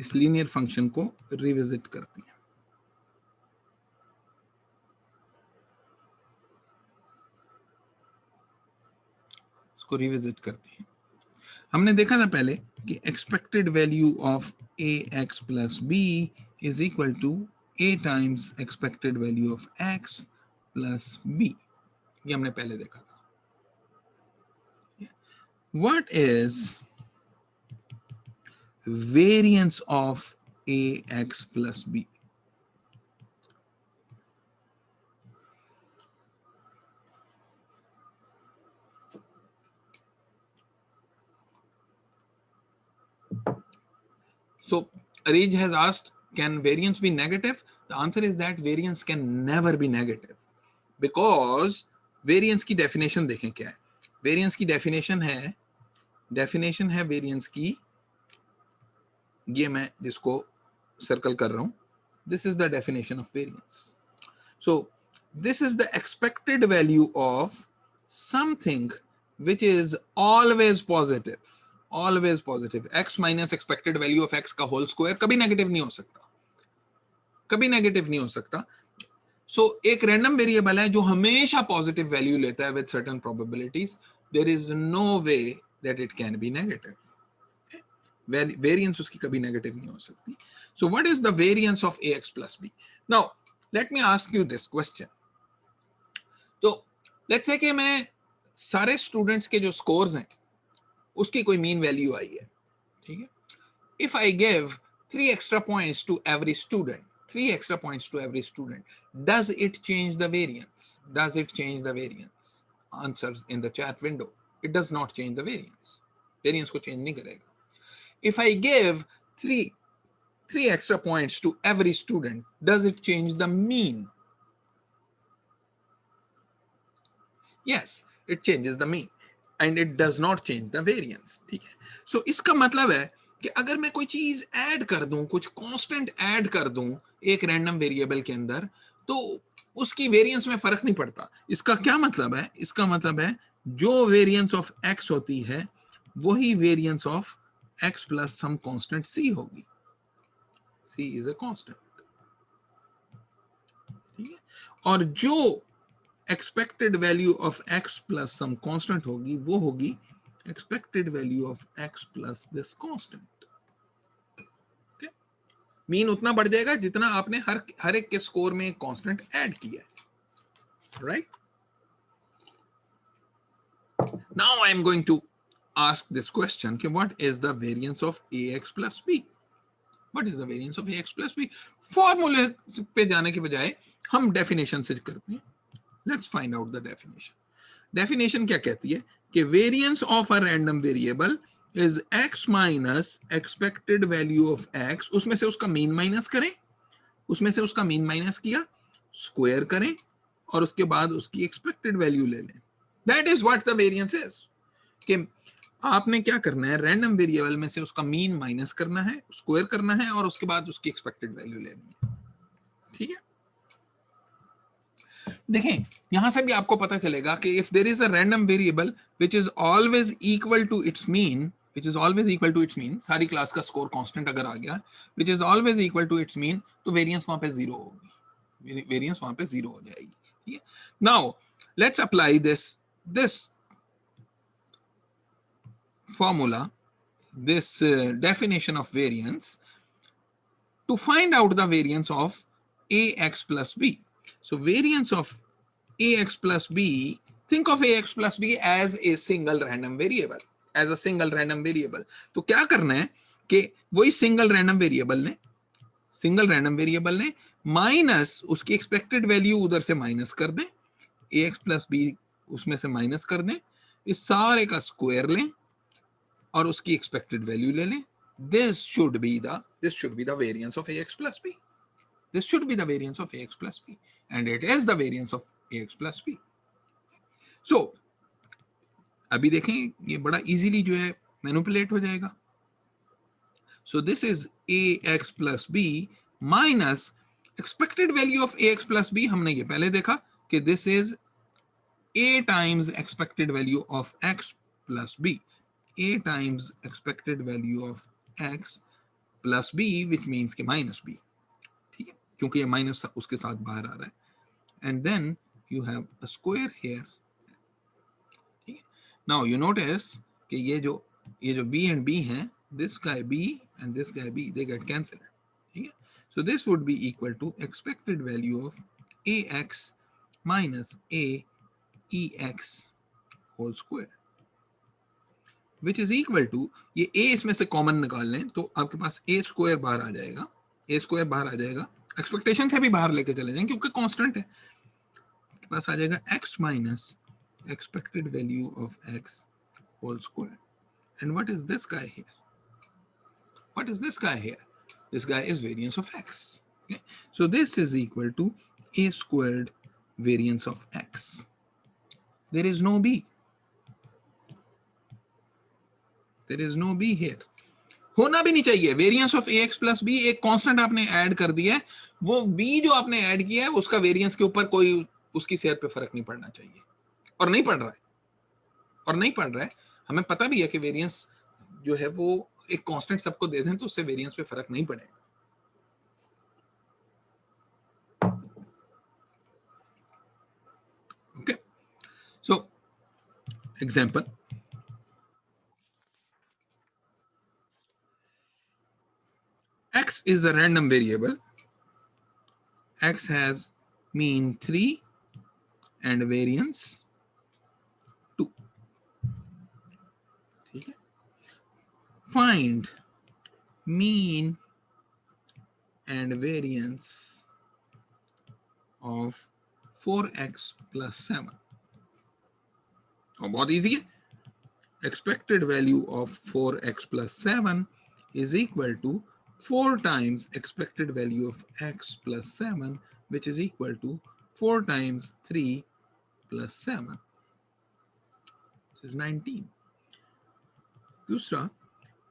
इस लीनियर फंक्शन को रिविजिट करते हैं। इसको रिविजिट करते हैं। हमने देखा था पहले कि expected value of ax plus b is equal to a times expected value of x plus b। ये हमने पहले देखा था। What is variance of ax plus b? So Arij has asked, can variance be negative? The answer is that variance can never be negative, because variance की definition देखें क्या है। variance की definition है variance की, ये मैं जिसको सर्कल कर रहा हूं, This is the definition of variance. So this is the expected value of something which is always positive. Always positive. X minus expected value of x का whole square कभी नेगेटिव नहीं हो सकता, कभी नेगेटिव नहीं हो सकता. So एक रैंडम वेरिएबल है जो हमेशा पॉजिटिव वैल्यू लेता है with certain probabilities. There is no way that it can be negative. Variance उसकी कभी नेगेटिव नहीं हो सकती. So what is the variance of ax plus b? Now let me ask you this question. तो let's say कि मैं सारे students के जो स्कोर्स हैं उसकी कोई मीन वैल्यू आई है, ठीक है. If I give 3 extra points to every student, 3 extra points to every student, does it change the variance? Does it change the variance? Answers in the chat window. It does not change the variance. Variance को change नहीं करेगा. If I give 3 extra points to every student, does it change the mean? Yes, it changes the mean and it does not change the variance. ठीक है. So इसका मतलब है कि अगर मैं कोई चीज ऐड कर दूं, कुछ कांस्टेंट ऐड कर दूं एक रैंडम वेरिएबल के अंदर, तो उसकी वेरिएंस में फर्क नहीं पड़ता. इसका क्या मतलब है? इसका मतलब है जो वेरिएंस ऑफ x होती है वही variance of x plus some constant c होगी. c इज अ कांस्टेंट, ठीक है. और जो expected value of x plus some constant होगी वो होगी expected value of x plus this constant. okay? Mean उतना बढ़ जाएगा जितना आपने हर एक के स्कोर में एक कांस्टेंट ऐड किया है, right. Now I am going to ask this question कि what is the variance of ax plus b? What is the variance of ax plus b? फॉर्मूले पे जाने के बजाय हम डेफिनेशन से करते हैं. Let's find out the definition. Definition क्या कहती है कि variance of a random variable is x minus expected value of x, उसमें से उसका मीन माइनस करें, उसमें से उसका मीन माइनस किया, स्क्वायर करें और उसके बाद उसकी एक्सपेक्टेड वैल्यू ले लें. That is what the variance is. कि आपने क्या करना है, रैंडम वेरिएबल में से उसका मीन माइनस करना है, स्क्वायर करना है और उसके बाद उसकी एक्सपेक्टेड वैल्यू लेनी है, ठीक है. देखें यहां से भी आपको पता चलेगा कि if there is a random variable which is always equal to its mean, which is always equal to its mean, सारी क्लास का स्कोर कांस्टेंट अगर आ गया which is always equal to its mean, तो वेरिएंस वहां पे zero होगी, variance वहां पे जीरो हो जाएगी, ठीक है. Now let's apply this formula, this definition of variance to find out the variance of ax plus b. So variance of ax plus b, think of ax plus b as a single random variable, as a single random variable. तो क्या करना है कि वही single random variable ने minus उसकी expected value उधर से माइनस कर दें, ax plus b उसमें से माइनस कर दें, इस सारे का स्क्वायर लें और उसकी एक्सपेक्टेड वैल्यू ले लें. This should be the variance of ax plus b. This should be the variance of ax plus b, and it is the variance of ax plus b. So अभी देखें ये बड़ा easily जो है manipulate हो जाएगा. So this is ax plus b minus expected value of ax plus b. हमने ये पहले देखा कि this is a times expected value of x plus b. A times expected value of x plus b, which means कि minus b, ठीक है, क्योंकि ये माइनस उसके साथ बाहर आ रहा है. And then you have a square here. ठीक है. Now you notice कि ये जो b and b हैं, this guy b and this guy b, they get cancelled. ठीक है. So this would be equal to expected value of ax minus a ex whole square, which is equal to, ये a इसमें से common निकाल लें तो आपके पास a square बाहर आ जाएगा, एक्सपेक्टेशन से भी बाहर लेके चले जाएं क्योंकि कांस्टेंट है. आपके पास आ जाएगा x minus expected value of x whole square. And what is this guy here? What is this guy here? This guy is variance of x. Okay? So this is equal to a squared variance of x. There is no b. There is no b here. होना भी नहीं चाहिए. Variance of ax plus b, एक constant आपने add कर दिया है, वो बी जो आपने ऐड किया है उसका वेरिएंस के ऊपर कोई उसकी सेहत पे फर्क नहीं पड़ना चाहिए, और नहीं पड़ रहा है, और नहीं पड़ रहा है। हमें पता भी है कि वेरिएंस जो है वो एक कांस्टेंट सबको दे दें तो उससे वेरिएंस पे फर्क नहीं पड़ेगा। Okay, so example, x is a random variable. X has mean 3 and variance 2. ठीक है, find mean and variance of 4x plus 7. और बहुत इजी है, expected value of 4x plus 7 is equal to 4 times expected value of x plus 7, which is equal to 4 times 3 plus 7, which is 19. दूसरा,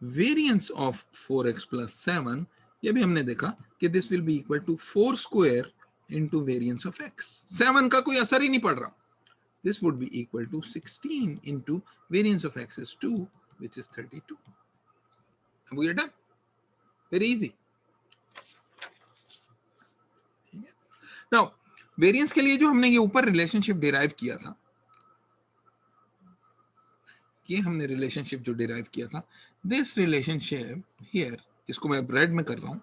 variance of 4x plus 7, ये भी हमने देखा कि this will be equal to 4 square into variance of x. 7 का कोई असर ही नहीं पड़ रहा. This would be equal to 16 into variance of x is 2, which is 32. Have we done? Very easy. Now, variance के लिए जो हमने ये ऊपर रिलेशनशिप डिराइव किया था, ये हमने रिलेशनशिप जो डिराइव किया था, दिस रिलेशनशिप हियर, इसको मैं रेड में कर रहा हूं,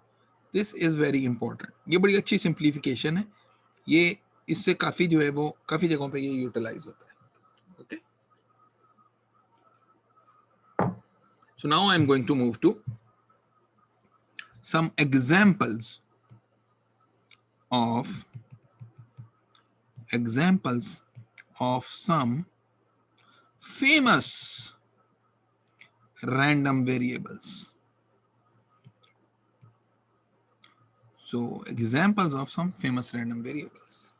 दिस इज वेरी इंपॉर्टेंट. ये बड़ी अच्छी सिंप्लीफिकेशन है, ये इससे काफी जो है वो काफी जगहों पे ये यूटिलाइज होता है. Okay, so now I am going to move to some examples of some famous random variables. So examples of some famous random variables.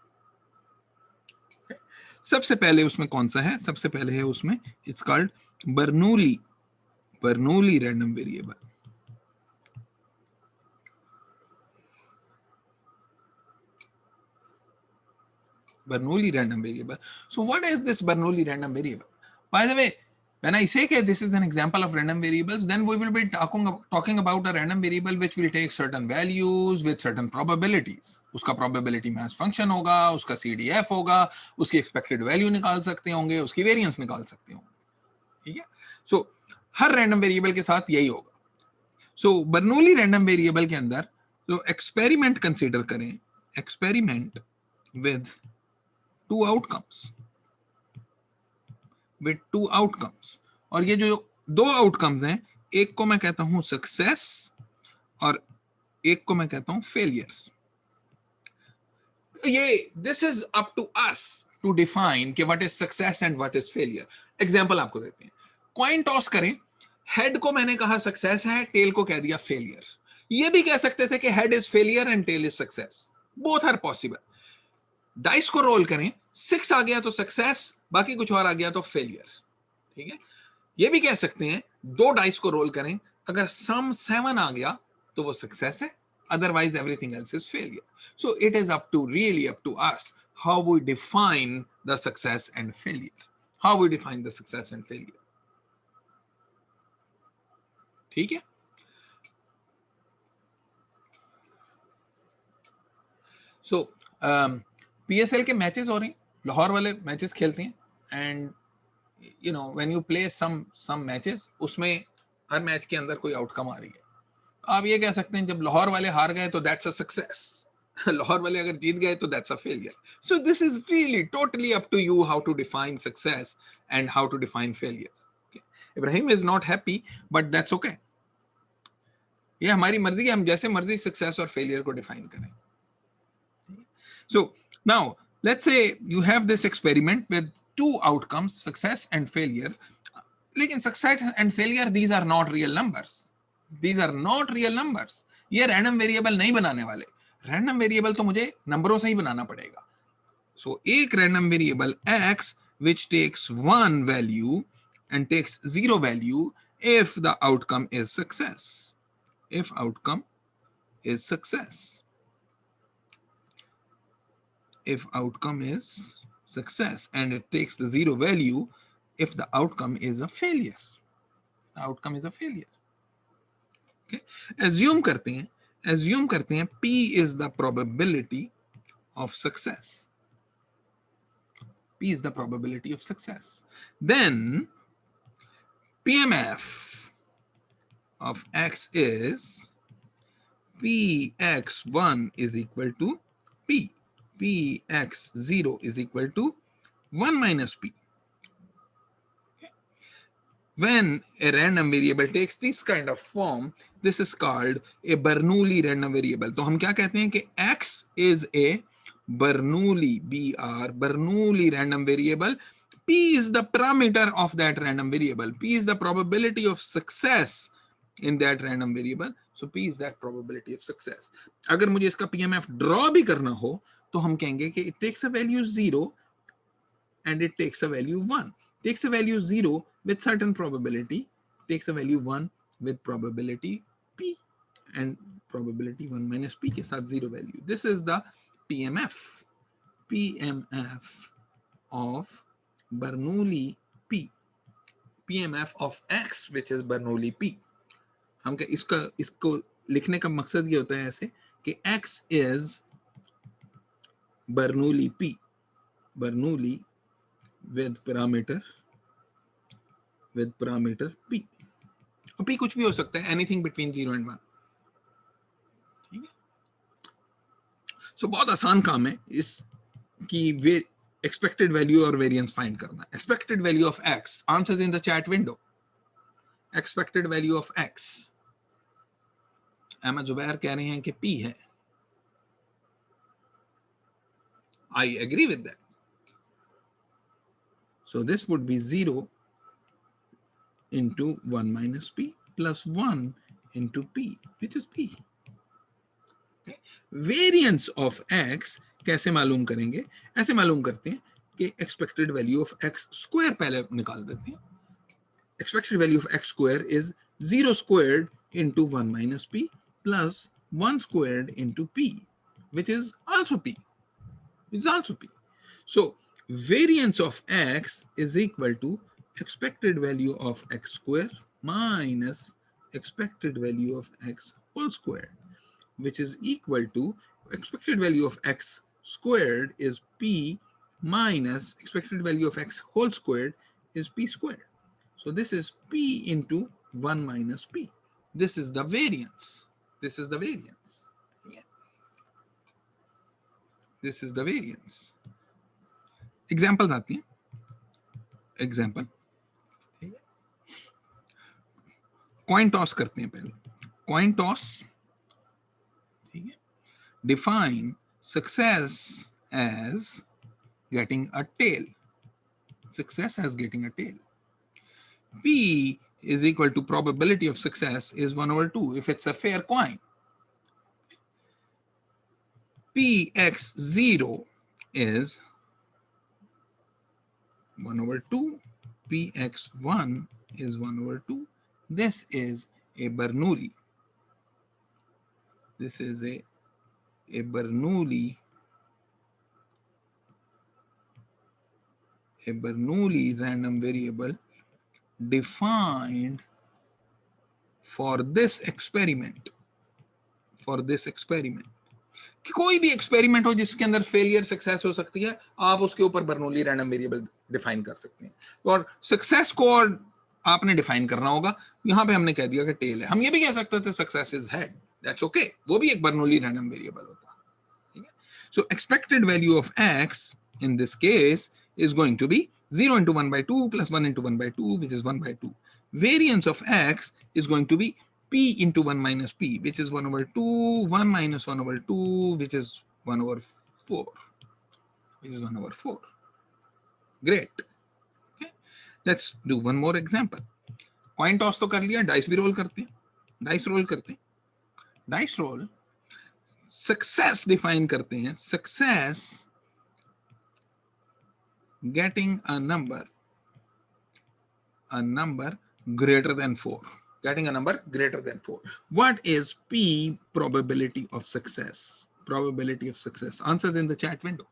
सबसे पहले उसमें कौन सा है? सबसे पहले है उसमें it's called Bernoulli random variable. Bernoulli random variable. So what is this Bernoulli random variable? By the way, when I say that this is an example of random variables, then we will be talking about a random variable which will take certain values with certain probabilities. उसका probability mass function होगा, उसका CDF होगा, उसकी expected value निकाल सकते होंगे, उसकी variance निकाल सकते होंगे. ठीक है? So हर random variable के साथ यही होगा. So Bernoulli random variable के अंदर जो experiment consider करें, experiment with two outcomes, और ये जो दो आउटकम्स हैं, एक को मैं कहता हूं सक्सेस और एक को मैं कहता हूं फेलियर. ये this is up to us to define कि what is success and what is failure. Example आपको देते हैं, कॉइन टॉस करें, हेड को मैंने कहा सक्सेस है, टेल को कह दिया फेलियर. ये भी कह सकते थे कि head is failure and tail is success, both are possible. Dice को रोल करें, 6 आ गया तो सक्सेस, बाकी कुछ और आ गया तो फेलियर. ठीक है, ये भी कह सकते हैं दो डाइस को रोल करें, अगर सम 7 आ गया तो वो सक्सेस है, otherwise everything else is failure. So it is really up to us how we define the success and failure. ठीक है, so PSL के मैचेस हो रहे हैं, लाहौर वाले मैचेस खेलते हैं, and you know when you play some matches, उसमें हर मैच के अंदर कोई आउटकम आ रही है. आप ये कह सकते हैं जब लाहौर वाले हार गए तो दैट्स अ सक्सेस, लाहौर वाले अगर जीत गए तो that's a failure. So this is really totally up to you how to define success and how to define failure. Ibrahim is not happy but that's okay. ये हमारी मर्जी है, हम जैसे मर्जी सक्सेस और फेलियर को डिफाइन करें. So now let's say you have this experiment with two outcomes, success and failure. लेकिन success and failure, these are not real numbers. These are not real numbers. ये random variable नहीं बनाने वाले. Random variable तो मुझे नंबरों से ही बनाना पड़ेगा. So एक random variable x which takes one value and takes 0 value if the outcome is success. If outcome is success. if outcome is success, and it takes the zero value if the outcome is a failure. The outcome is a failure. Okay, assume करते हैं P is the probability of success. P is the probability of success. Then PMF of X is Px1 is equal to P. Px0 is equal to 1 minus P. Okay. When a random variable takes this kind of form, this is called a Bernoulli random variable. तो हम क्या कहते हैं कि X is a Bernoulli, Bernoulli random variable. P is the parameter of that random variable. P is the probability of success in that random variable. So P is that probability of success. अगर मुझे इसका PMF draw भी करना हो तो हम कहेंगे कि it takes a value 0 and it takes a value 1. Takes a value 0 with certain probability, takes a value 1 with probability P, and probability 1 minus P के साथ 0 value. This is the PMF of Bernoulli P. PMF of X, which is Bernoulli P. हम क्या इसको लिखने का मकसद ये होता है ऐसे कि X is Bernoulli P, Bernoulli with parameter P. और P कुछ भी हो सकता है, anything between 0 and 1. ठीक है, so बहुत आसान काम है इसकी expected value और variance find करना. Expected value of X, answers in the chat window. Expected value of X, Ahmad Zubair कह रहे हैं कि P है. I agree with that. So this would be 0 into 1 minus P plus 1 into P, which is P. Okay. Variance of X कैसे मालूम करेंगे? ऐसे मालूम करते हैं कि expected value of X square पहले निकाल देते हैं. Expected value of X square is 0 squared into 1 minus P plus 1 squared into P, which is also P. It's also P. So variance of X is equal to expected value of X square minus expected value of X whole squared, which is equal to expected value of X squared is P minus expected value of X whole squared is P squared. So this is P into 1 minus P. This is the variance. This is the variance. Yeah. This is the variance. Examples आती हैं. Example. Coin toss करते हैं पहले. Coin toss. ठीक है. Define success as getting a tail. Success as getting a tail. P is equal to probability of success is 1 over 2 if it's a fair coin. Px0 is 1 over 2. Px1 is 1 over 2. This is a Bernoulli. This is a Bernoulli random variable defined for this experiment. कि कोई भी experiment हो जिसके अंदर failure success हो सकती है, आप उसके ऊपर बर्नौली रैंडम वेरिएबल डिफाइन कर सकते हैं. और सक्सेस को और आपने डिफाइन करना होगा. यहां पे हमने कह दिया कि टेल है. हम ये भी कह सकते थे success is head. That's okay, वो भी एक बर्नौली रैंडम वेरिएबल होता है. ठीक है. सो expected value of x in this case is going to be 0 into 1 by 2 plus 1 into 1 by 2, which is 1 by 2. Variance of x is going to be p into 1 minus p, which is 1 over 2, 1 minus 1 over 2, which is 1 over 4. Which is 1 over 4. Great. Okay. Let's do one more example. Coin toss तो कर लिया, dice भी roll करते हैं. Dice roll. Success define करते हैं. Success getting a number greater than 4. Getting a number greater than 4. What is P probability of success? Probability of success. Answers in the chat window.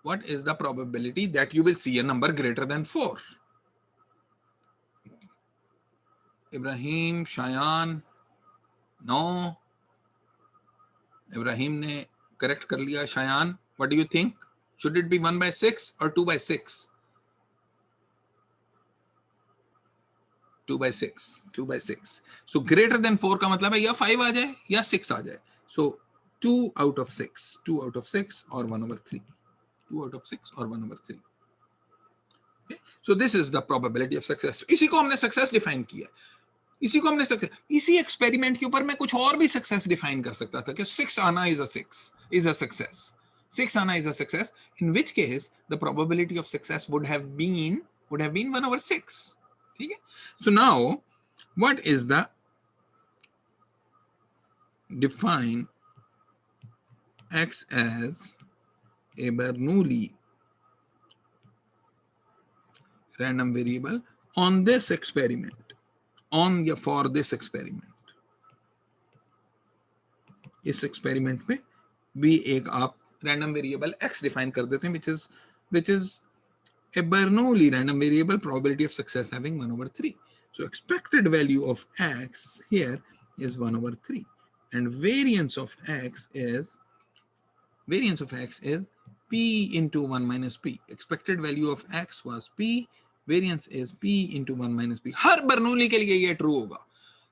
what is the probability that you will see a number greater than 4? Ibrahim, Shayan, no. Ibrahim ने correct कर लिया. Shayan, what do you think? Should it be 1 by 6 or 2 by 6? 2 by 6. 2 by 6. So greater than 4 का मतलब है या 5 आ जाए या 6 आ जाए. So 2 out of 6. 2 out of 6 or 1 over 3. 2 out of 6 or 1 over 3. Okay? So this is the probability of success. इसी को हमने success define किया. इसी को हमने सक्सेस, इसी एक्सपेरिमेंट के ऊपर मैं कुछ और भी सक्सेस डिफाइन कर सकता था कि 6 आना इज अ सक्सेस. 6 आना is a success, in which case the probability of success would have been 1 over 6. ठीक है? So now what is the define x as a Bernoulli random variable on this experiment, for this experiment. इस experiment में भी एक आप random variable x define कर देते हैं, which is a Bernoulli random variable, probability of success having 1 over 3. So expected value of x here is 1 over 3, and variance of x is p into 1 minus p. Expected value of x was p, variance is p into 1 minus p. Her Bernoulli के लिए ये true होगा,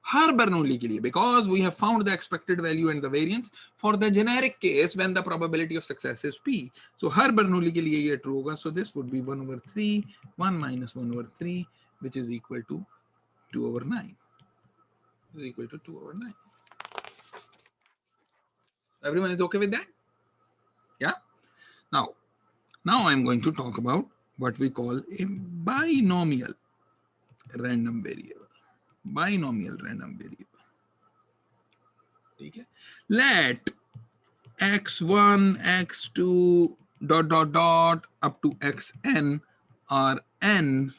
हर Bernoulli के लिए, because we have found the expected value and the variance for the generic case when the probability of success is p. So her Bernoulli के लिए ये true होगा. So this would be 1 over 3, 1 minus 1 over 3, which is equal to 2 over 9. Is equal to 2 over 9. Everyone is okay with that? Yeah. Now I'm going to talk about what we call a binomial random variable. Binomial random variable. Okay. Let x1, x2, ... up to xn are n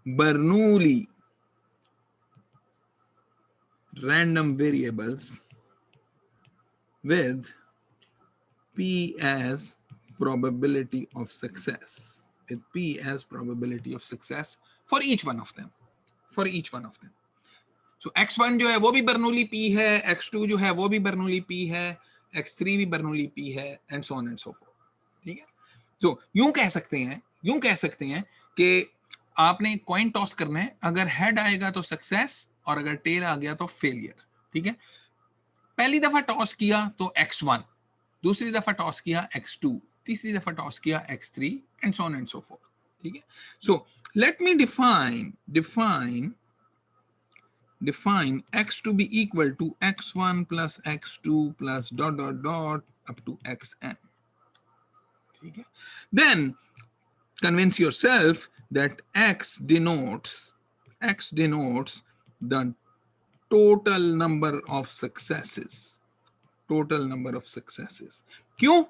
Bernoulli random variables with p as probability of success. With p as probability of success for each one of them. For each one of them. So x1 जो है वो भी Bernoulli p है, x2 जो है वो भी Bernoulli p है, x3 भी Bernoulli p है, and so on and so forth. ठीक है? So यूं कह सकते हैं कि आपने कॉइन टॉस करना है, अगर हेड आएगा तो सक्सेस और अगर टेल आ गया तो फेलियर. ठीक है? पहली दफा टॉस किया तो x1, दूसरी दफा टॉस किया x2, तीसरी दफा टॉस किया x3, and so on and so forth. ठीक है? So let me define x to be equal to x1 plus x2 plus ... up to xn. Okay. Then convince yourself that x denotes the total number of successes. Total number of successes. क्यों?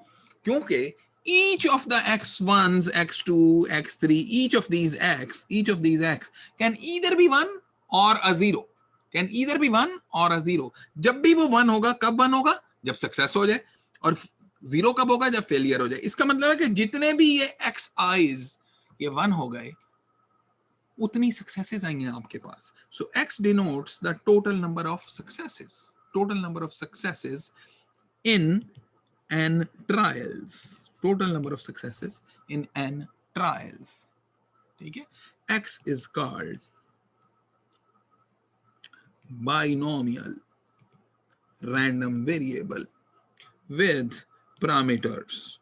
क्योंकि each of the x1s, x2, x3, each of these x can either be 1 or a 0. Can either be 1 or a 0. जब भी वो 1 होगा, कब 1 होगा? जब success हो जाए, और 0 कब होगा? जब फेलियर हो जाए. इसका मतलब है कि जितने भी ये xi's ये 1 हो गए, उतनी सक्सेसेस आएंगे आपके पास. So x denotes the total number of successes. Total number of successes in n trials. Total number of successes in n trials. ठीक है? X is called binomial random variable with parameters.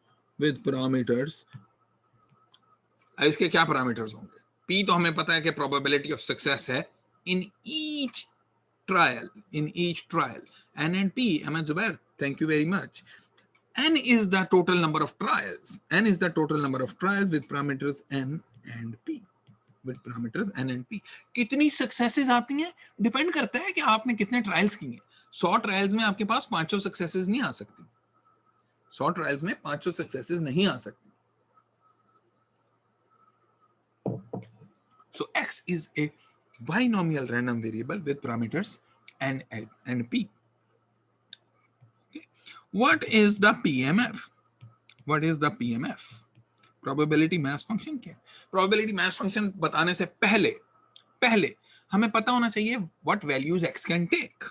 इसके क्या parameters होंगे? P तो हमें पता है कि probability of success है in each trial. N and P, Ahmed Zubair, thank you very much. N is the total number of trials. With parameters N and P. कितनी सक्सेसेस आती हैं डिपेंड करता है कि आपने कितने ट्रायल्स किए हैं. 100 ट्रायल्स में आपके पास 500 सक्सेसेस नहीं आ सकती. 100 ट्रायल्स में 500 सक्सेसेस नहीं आ सकती. So X is a binomial random variable with parameters N and P. Okay. What is the PMF? Probability maths function क्या है? प्रोबेबिलिटी मैथ्स फंक्शन बताने से पहले पहले हमें पता होना चाहिए what values x can take.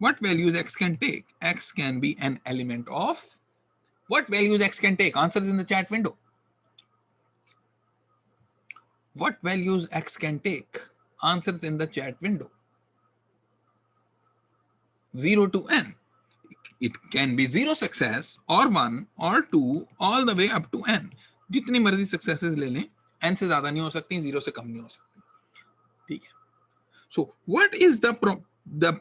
What values x can take? X can be an element of. What values x can take? Answers in the chat window. What values x can take? Answers in the chat window. 0 to n. It can be 0 success or 1 or 2 all the way up to n. जितनी मर्जी successes ले लें, n से ज्यादा नहीं हो सकती, 0 से कम नहीं हो सकती. ठीक है. So what is the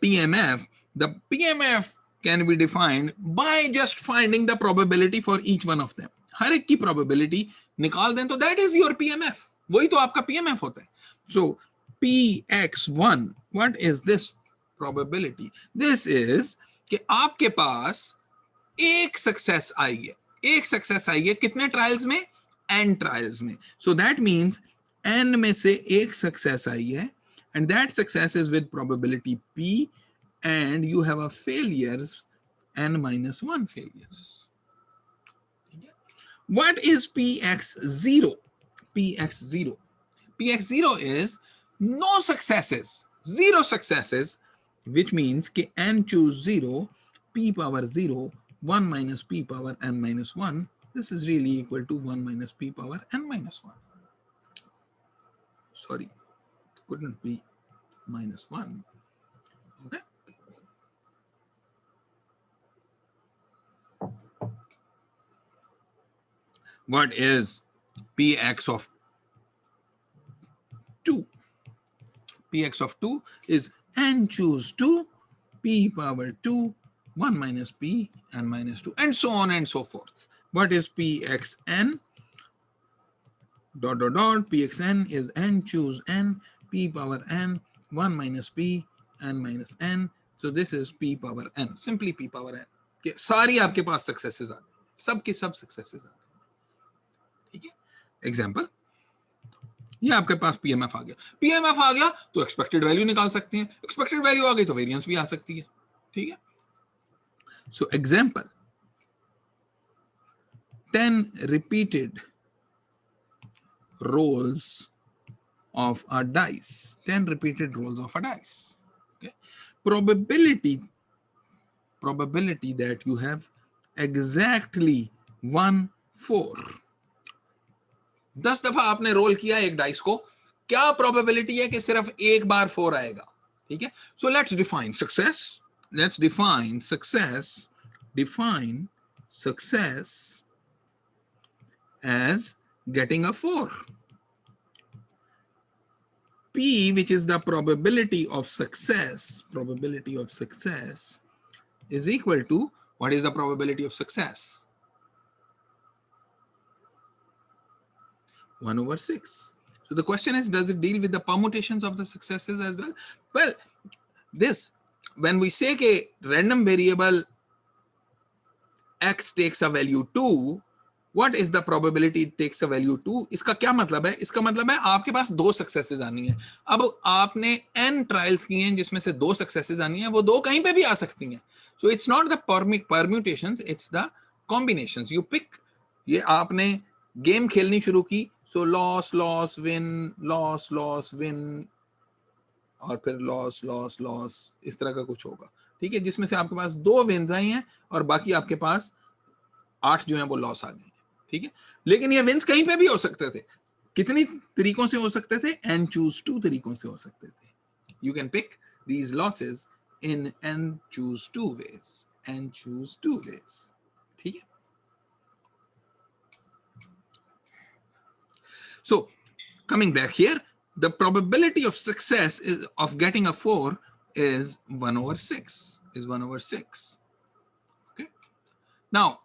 PMF? The PMF can be defined by just finding the probability for each one of them. हर एक की probability निकाल दें तो that is your PMF. वही तो आपका PMF होता है. So PX1, what is this probability? This is कि आपके पास एक सक्सेस आई है. एक सक्सेस आई है कितने ट्रायल्स में? n ट्रायल्स में. So that means n में से एक सक्सेस आई है, and that success is with probability p, and you have a failures n minus 1 failures. What is px0? Px0 is no successes, 0 successes, which means कि n choose 0, p power 0, 1 minus p power n minus 1. This is really equal to 1 minus p power n minus 1. Sorry, couldn't be minus 1. Okay. What is px of 2? Px of 2 is n choose 2, p power 2, 1 minus p, n minus 2, and so on and so forth. What is pxn? Dot dot dot. Pxn is n choose n, p power n, 1 minus p, n minus n. So this is p power n. Simply p power n. कि सारी आपके पास successes आ गई, सब के सब successes आ गए. ठीक है. एग्जाम्पल, ये आपके पास पीएमएफ आ गया. पीएमएफ आ गया तो एक्सपेक्टेड वैल्यू निकाल सकते हैं. एक्सपेक्टेड वैल्यू आ गई तो वेरिएंस भी आ सकती है. ठीक है. So example, 10 repeated rolls of a dice. 10 repeated rolls of a dice. Okay. Probability that you have exactly 1/4. 10 दफा आपने रोल किया एक डाइस को, क्या प्रोबेबिलिटी है कि सिर्फ एक बार 4 आएगा? ठीक है. So let's define success. Let's define success. Define success as getting a 4. P, which is the probability of success, is equal to, what is the probability of success? 1/6. So the question is, does it deal with the permutations of the successes as well? Well, this, when we say कि random variable x takes a value 2, what is the probability it takes a value 2? इसका क्या मतलब है? इसका मतलब है आपके पास 2 successes आनी है. अब आपने n ट्रायल्स किए हैं जिसमें से 2 सक्सेसेस आनी है, वो 2 कहीं पे भी आ सकती हैं. So it's not the permutations, it's the combinations. You pick. ये आपने गेम खेलनी शुरू की, so loss loss win, loss loss win, और फिर लॉस लॉस लॉस, इस तरह का कुछ होगा. ठीक है. जिसमें से आपके पास 2 विन्स आई हैं और बाकी आपके पास 8 जो हैं वो लॉस आ गए. ठीक है. लेकिन ये विन्स कहीं पे भी हो सकते थे. कितनी तरीकों से हो सकते थे? n choose 2 तरीकों से हो सकते थे. You can pick these losses in n choose 2 ways. n choose 2 ways. ठीक है. So coming back here, the probability of success is of getting a 4 is 1/6. Is 1/6. Okay. Now,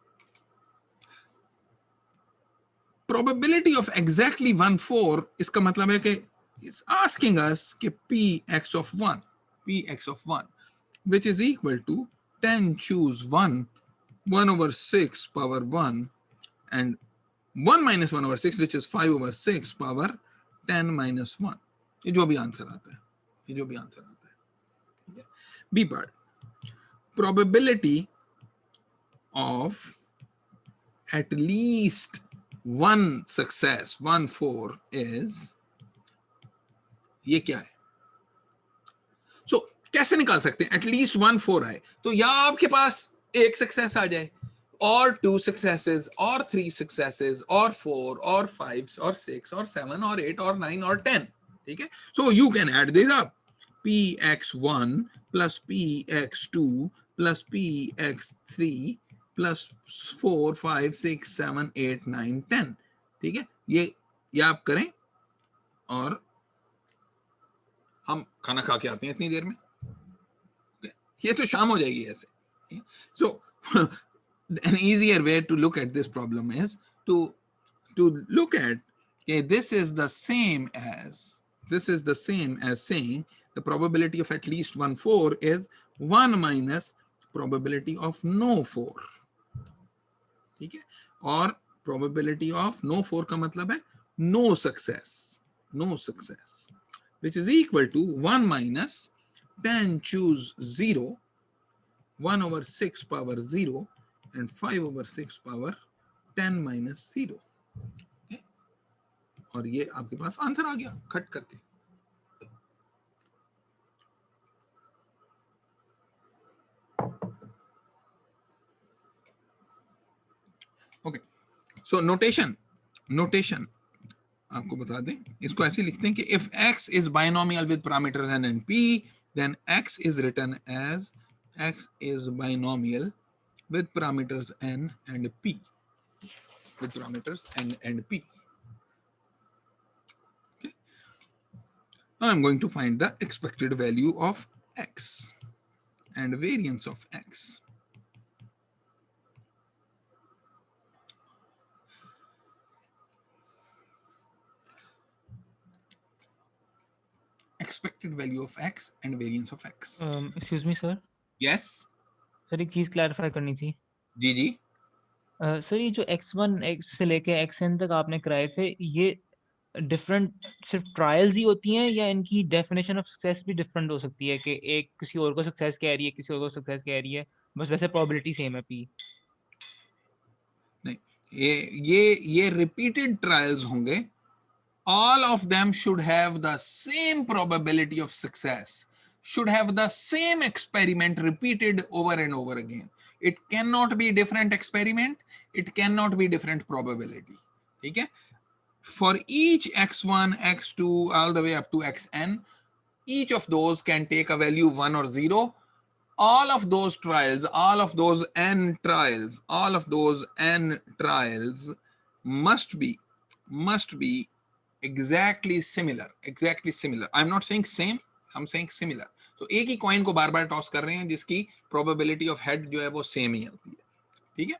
probability of exactly 1/4 इसका मतलब है कि it's asking us कि px of 1, which is equal to 10 choose 1, 1/6 power 1, and 1 minus 1/6, which is 5/6 power 10 minus 1. ये जो भी answer आता है, ये जो भी आंसर आता है. B part, probability of at least one success 1 4 is, ये क्या है? सो कैसे निकाल सकते हैं? एटलीस्ट 1 4 आए तो या आपके पास एक सक्सेस आ जाए, और 2 successes, or 3 successes, or 4, or 5, or 6, or 7, or 8, or 9, or 10. ठीक है? So you can add this up. px1 plus px2 plus px3 plus 4 5 6 7 8 9 10. ठीक है? ये आप करें और हम खाना खा के आते हैं इतनी देर में. ये तो शाम हो जाएगी ऐसे. So an easier way to look at this problem is to look at, okay, this is the same as saying the probability of at least 1 4 is 1 minus probability of no 4. ठीक है? और probability of no 4 का मतलब है no success, which is equal to 1 minus 10 choose 0, 1 over 6 power 0 and 5 over 6 power 10 minus 0. Okay? और ये आपके पास answer आ गया कट करके. ओके, सो नोटेशन आपको बता दें, इसको ऐसे लिखते हैं कि if x is binomial with parameters n and p, then x is written as x is binomial with parameters n and p. Okay. Now I'm going to find the expected value of x and variance of x. Expected value of x and variance of x. Excuse me, sir. Yes. Sir एक चीज clarify करनी थी. जी. Sir ये जो x1 x से लेके xn तक आपने कराए थे, ये डिफरेंट सिर्फ ट्रायल्स ही होती हैं या इनकी डेफिनेशन ऑफ सक्सेस भी डिफरेंट हो सकती है कि एक किसी और को सक्सेस कह रही है, किसी और को सक्सेस कह रही है, बस वैसे प्रोबेबिलिटी सेम है p? नहीं, ये रिपीटेड ट्रायल्स होंगे. All of them should have the same probability of success, should have the same experiment repeated over and over again. It cannot be different experiment, it cannot be different probability. ठीक है? For each x1 x2 all the way up to xn, each of those can take a value 1 or 0. All of those trials, all of those n trials must be exactly similar. I'm not saying same, I'm saying similar. तो एक ही coin को बार बार toss कर रहे हैं जिसकी probability of head जो है वो सेम ही होती है. ठीक है?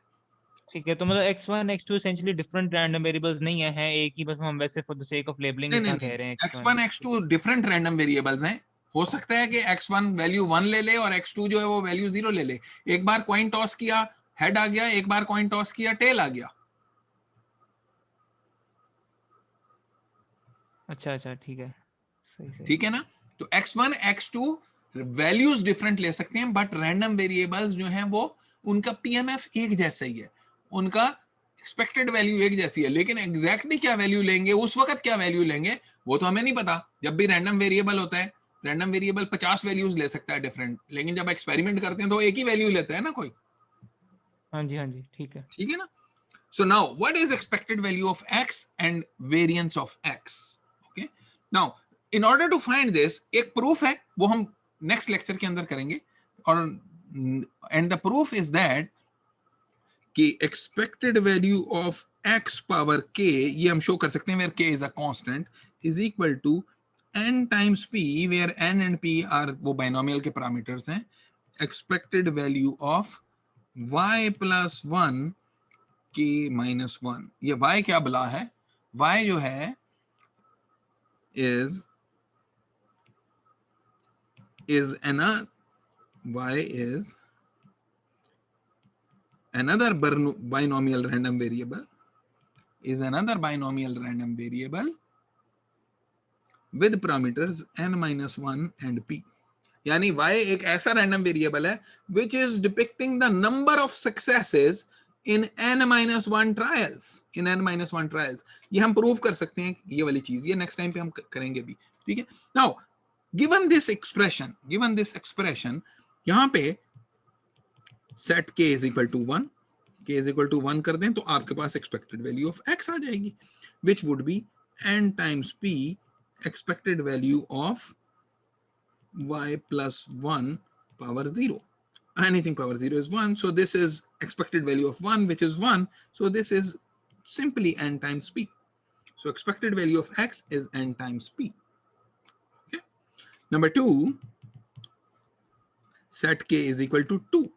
ठीक है, तो मतलब x1 x2 essentially different random variables नहीं है एक ही, बस हम वैसे for the sake of labelling इतना कह रहे हैं x1 x2 different random variables हैं. हो सकता है कि x1 वैल्यू 1 ले ले और x2 जो है वो वैल्यू 0 ले ले. एक बार कॉइन टॉस किया हेड आ गया, एक बार कॉइन टॉस किया टेल आ गया. अच्छा ठीक है, सही. ठीक है ना? तो x1 x2 वैल्यूज डिफरेंट ले सकते हैं, बट रैंडम वेरिएबल्स जो हैं वो उनका पीएमएफ एक जैसा ही है, उनका एक्सपेक्टेड वैल्यू एक जैसी है, लेकिन एग्जैक्टली क्या वैल्यू लेंगे, उस वक्त क्या वैल्यू लेंगे, वो तो हमें नहीं पता. जब भी रैंडम वेरिएबल होता है, रैंडम वेरिएबल 50 वैल्यूज ले सकता है डिफरेंट, लेकिन जब एक्सपेरिमेंट करते हैं तो एक ही वैल्यू लेता है ना कोई. हाँ जी, ठीक है ना? So now what is expected value of x and variance of x? Okay, now in order to find this, एक proof है, वो हम next lecture के अंदर करेंगे. और and the proof is that कि expected value of x power k, ये हम show कर सकते हैं where k is a constant, is equal to n times p, where n and p are वो binomial के parameters हैं. Expected value of y plus 1 k minus 1. ये y क्या बला है? y जो है is another binomial random variable, with parameters n minus 1 and p. यानी y एक ऐसा रैंडम वेरिएबल है which is depicting the number of successes in n-1 trials, in n-1 trials. ये हम प्रूव कर सकते हैं ये वाली चीज, ये नेक्स्ट टाइम पे हम करेंगे भी, ठीक है। नाउ given this expression, यहां पे set k is equal to 1, k is equal to 1 कर दें तो आपके पास expected value of x आ जाएगी, which would be n times p expected value of y plus 1 power 0. Anything power 0 is 1, so this is expected value of 1, which is 1, so this is simply n times p. So expected value of x is n times p. Okay. Number 2, set k is equal to 2.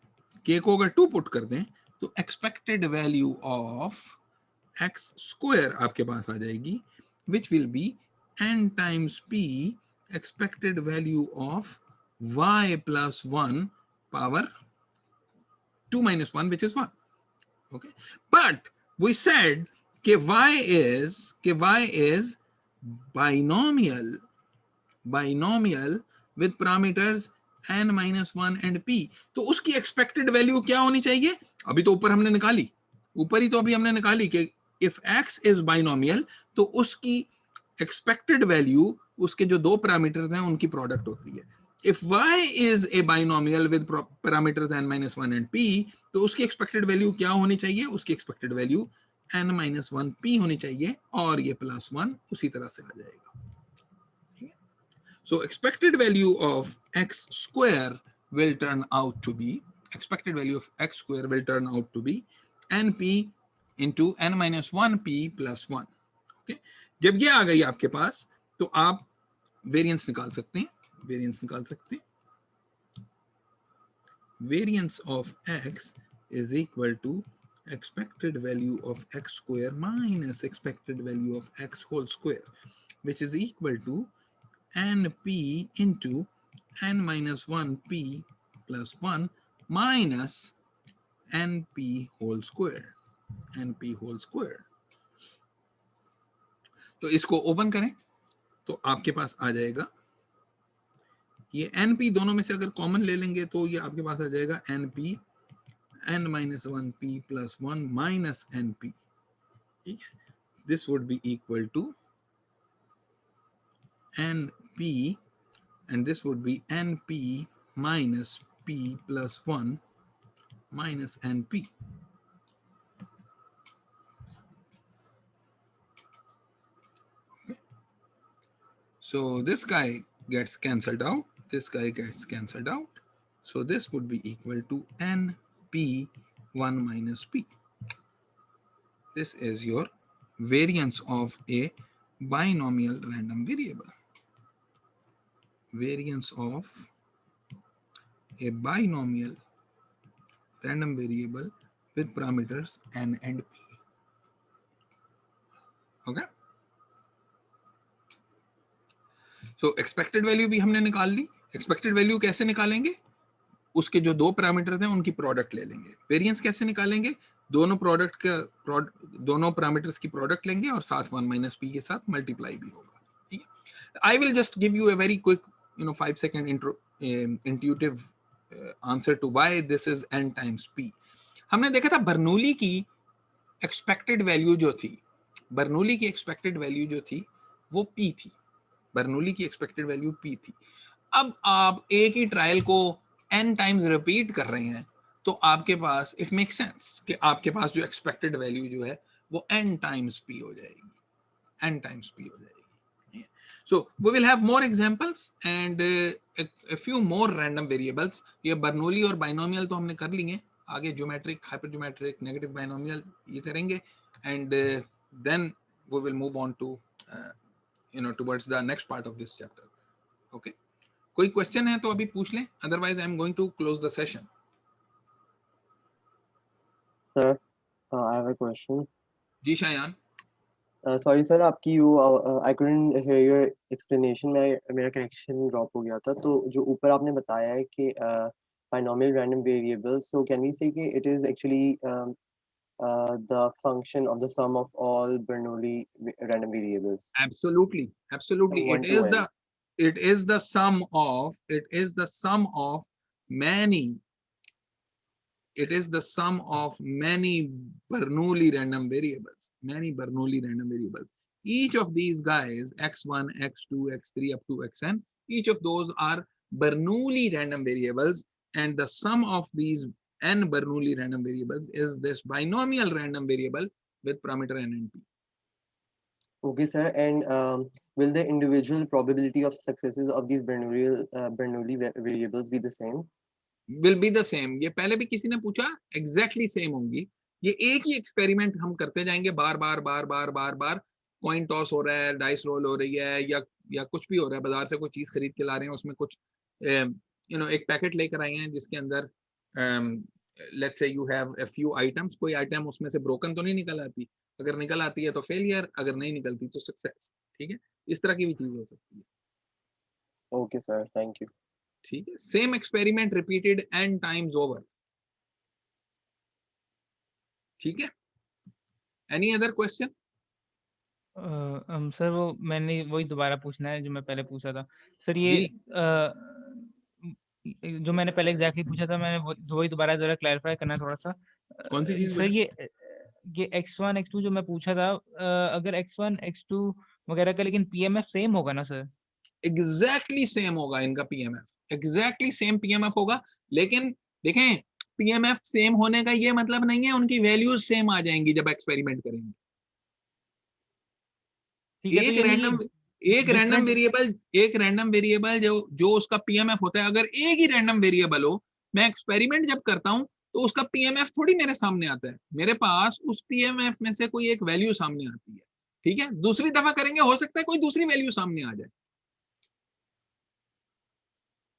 k को अगर 2 put कर दें तो expected value of x square आपके पास आ जाएगी, which will be n times p expected value of y plus 1 power 2 minus 1, which is 1. Okay, but we said कि y is binomial with parameters n minus 1 and p. तो उसकी expected value क्या होनी चाहिए? अभी तो ऊपर हमने निकाली, ऊपर ही तो अभी हमने निकाली कि if x is binomial तो उसकी expected value उसके जो दो parameters हैं उनकी product होती है. If y is a binomial with parameters n minus 1 and p तो उसकी expected value क्या होनी चाहिए? उसकी expected value n minus 1 p होनी चाहिए और ये plus 1 उसी तरह से आ जाएगा. So expected value of x square will turn out to be, np into n minus 1p plus 1. Okay? जब ये आ गई आपके पास तो आप वेरिएंस निकाल सकते हैं. Variance of x is equal to expected value of x square minus expected value of x whole square, which is equal to np into n minus 1p plus 1 minus np whole square. तो इसको open करें तो आपके पास आ जाएगा ये np, दोनों में से अगर कॉमन ले लेंगे तो ये आपके पास आ जाएगा np n minus 1p plus 1 minus np. This would be equal to np, and this would be np minus p plus 1 minus np. Okay. So this guy gets cancelled out, so this would be equal to np 1 minus p. This is your variance of a binomial random variable. Variance of a binomial random variable with parameters n and p. Okay. So expected value भी हमने निकाल ली. Expected value कैसे निकालेंगे? उसके जो दो parameters हैं उनकी प्रोडक्ट ले लेंगे. वेरिएंस कैसे निकालेंगे? दोनों पैरामीटर्स की प्रोडक्ट लेंगे और साथ 1 minus p के साथ मल्टीप्लाई भी होगा. ठीक है. I will just give you a very quick 5-second intuitive answer to why this is n times p. हमने देखा था बर्नौली की एक्सपेक्टेड वैल्यू जो थी, वो p थी. बर्नौली की एक्सपेक्टेड वैल्यू p थी. अब आप एक ही ट्रायल को n टाइम्स रिपीट कर रहे हैं तो आपके पास इट मेक सेंस कि आपके पास जो एक्सपेक्टेड वैल्यू जो है वो n टाइम्स p हो जाएगी. So we will have more examples and a few more random variables. ये बर्नौली और बाइनोमियल तो हमने कर लिए, आगे ज्योमेट्रिक, हाइपरज्योमेट्रिक, नेगेटिव बाइनोमियल ये करेंगे and then we will move on to towards the next part of this chapter. Okay. कोई क्वेश्चन है तो अभी पूछ लें, otherwise I am going to close the session. Sir, I have a question. Ji Shayan. Sorry sir, आपकी I couldn't hear your explanation. मेरा connection drop हो गया था. तो जो ऊपर आपने बताया है कि binomial random variable, so can we say कि it is actually the function of the sum of all Bernoulli random variables? Absolutely. It is the sum of many it is the sum of many Bernoulli random variables. Many Bernoulli random variables. Each of these guys, x1, x2, x3 up to xn, each of those are Bernoulli random variables, and the sum of these n Bernoulli random variables is this binomial random variable with parameter n and p. Okay, sir. And will the individual probability of successes of these Bernoulli variables be the same? Will be the same. ये पहले भी किसी ने पूछा, exactly same होंगी. ये एक ही experiment हम करते जाएंगे, बार बार बार बार बार बार. कॉइन टॉस हो रहा है, डाइस रोल हो रही है, या कुछ भी हो रहा है, बाजार से कोई चीज खरीद के ला रहे हैं, उसमें कुछ एक पैकेट लेकर आए हैं जिसके अंदर let's say you have a few items, कोई आइटम उसमें से ब्रोकन तो नहीं निकल आती, अगर निकल आती है तो फेलियर, अगर नहीं निकलती तो सक्सेस. ठीक है, इस तरह की भी चीज हो सकती है. Okay sir, thank you. ठीक है, same experiment repeated n times over. ठीक है, एनी अदर क्वेश्चन? सर वो मैंने वही दोबारा पूछना है जो मैं पहले पूछा था सर. ये जी. जो मैंने पहले एग्जैक्टली पूछा था, मैंने वही दोबारा जरा क्लैरिफाई करना है थोड़ा सा. कौन सी चीज सर बेटा? ये x1 x2 जो मैं पूछा था, अगर x1 x2 वगैरह का लेकिन पीएमएफ सेम होगा ना सर? एग्जैक्टली सेम होगा इनका पीएमएफ, एग्जैक्टली सेम पीएमएफ होगा. लेकिन देखें, पीएमएफ सेम होने का ये मतलब नहीं है उनकी वैल्यूज सेम आ जाएंगी जब एक्सपेरिमेंट करेंगे. ठीक है, तो यानी एक रैंडम वेरिएबल जो उसका पीएमएफ होता है, अगर एक ही रैंडम वेरिएबल हो, मैं एक्सपेरिमेंट जब करता हूं तो उसका पीएमएफ थोड़ी मेरे सामने आता है, मेरे पास उस पीएमएफ में से कोई एक वैल्यू सामने आती है. ठीक है, दूसरी दफा करेंगे, हो सकता है कोई दूसरी वैल्यू सामने आ जाए.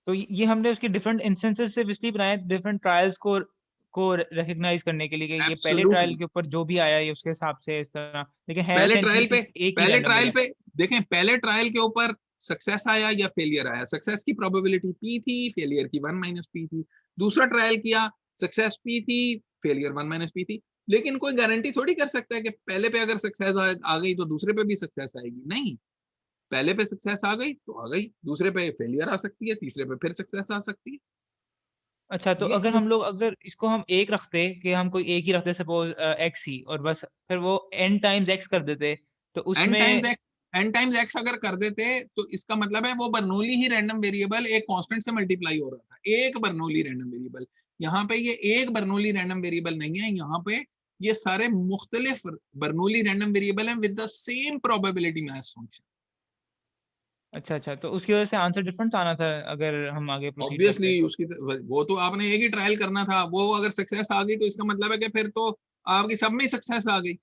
तो ये हमने उसके डिफरेंट इंस्टेंसेस से इसलिए बनाए, डिफरेंट ट्रायल्स को रिकॉग्नाइज करने के लिए कि ये पहले ट्रायल के ऊपर जो भी आया है उसके हिसाब से इस तरह. लेकिन है पहले essentially ट्रायल एक ही random variable. पे देखें, पहले ट्रायल के ऊपर सक्सेस आया या फेलियर आया, सक्सेस की प्रोबेबिलिटी p थी, फेलियर की 1 - p थी. दूसरा ट्रायल किया, सक्सेस p थी, फेलियर 1 - p थी. लेकिन कोई गारंटी थोड़ी कर सकता है कि पहले पे अगर सक्सेस आ गई तो दूसरे पे भी सक्सेस आएगी. नहीं, पहले पे सक्सेस आ गई तो आ गई, दूसरे पे फेलियर आ सकती है, तीसरे पे फिर सक्सेस आ सकती है. अच्छा, तो ये अगर हम लोग अगर इसको हम एक रखते कि हम कोई एक ही रखते सपोज x ही, और बस फिर वो n टाइम्स x कर देते तो उसमें n टाइम्स x अगर कर देते तो इसका मतलब है वो बर्नौली ही रैंडम वेरिएबल एक कांस्टेंट से मल्टीप्लाई हो रहा था. एक बर्नौली रैंडम वेरिएबल. यहाँ पे ये एक बर्नौली रैंडम वेरिएबल नहीं है, यहाँ पे ये सारे मुख्तलिफ बर्नौली रैंडम वेरिएबल हैं with the same probability maths function. अच्छा, तो उसकी वजह से आंसर डिफरेंट आना था अगर हम आगे प्रोसीड करते. ऑब्वियसली उसकी वो तो आपने एक ही ट्रायल करना था, वो अगर सक्सेस आ गई तो इसका मतलब है कि फिर तो आपकी सब में सक्सेस आ गई.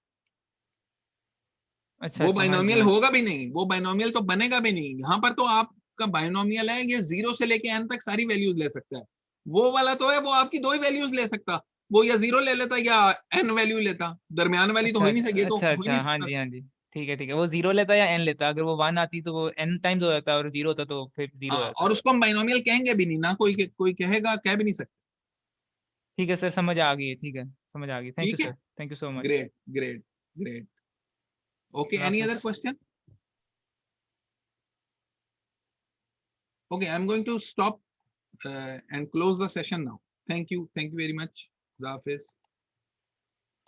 अच्छा, वो हाँ जी, बाइनोमियल हाँ. होगा भी नहीं, वो बाइनोमियल तो बनेगा भी नहीं. यहाँ पर तो आपका बाइनोमियल है, ये 0 से लेके n तक सारी वैल्यूज ले सकता है. वो वाला तो है, वो आपकी दो ही वैल्यूज ले सकता, वो या 0 ले लेता या n वैल्यू लेता, दरमियान वाली तो हो ही नहीं सकती, तो हो ही नहीं हाँ सकता. जी, हाँ जी. ठीक है, वो 0 लेता या n लेता. अगर वो 1 आती तो वो n टाइम्स हो जाता, और 0 होता तो फिर 0 हो जाता. और उसको हम बाइनोमियल कहेंगे भी नहीं ना, कोई कहेगा, कह भी नहीं सकता. ठीक है सर, समझ आ गई. ठीक है, समझ आ गई. थैंक यू ठीक है, sir, thank you so much. Great great great. Okay, any other question? Okay, I'm going to stop and close the session now. Thank you very much. Khuda Hafiz.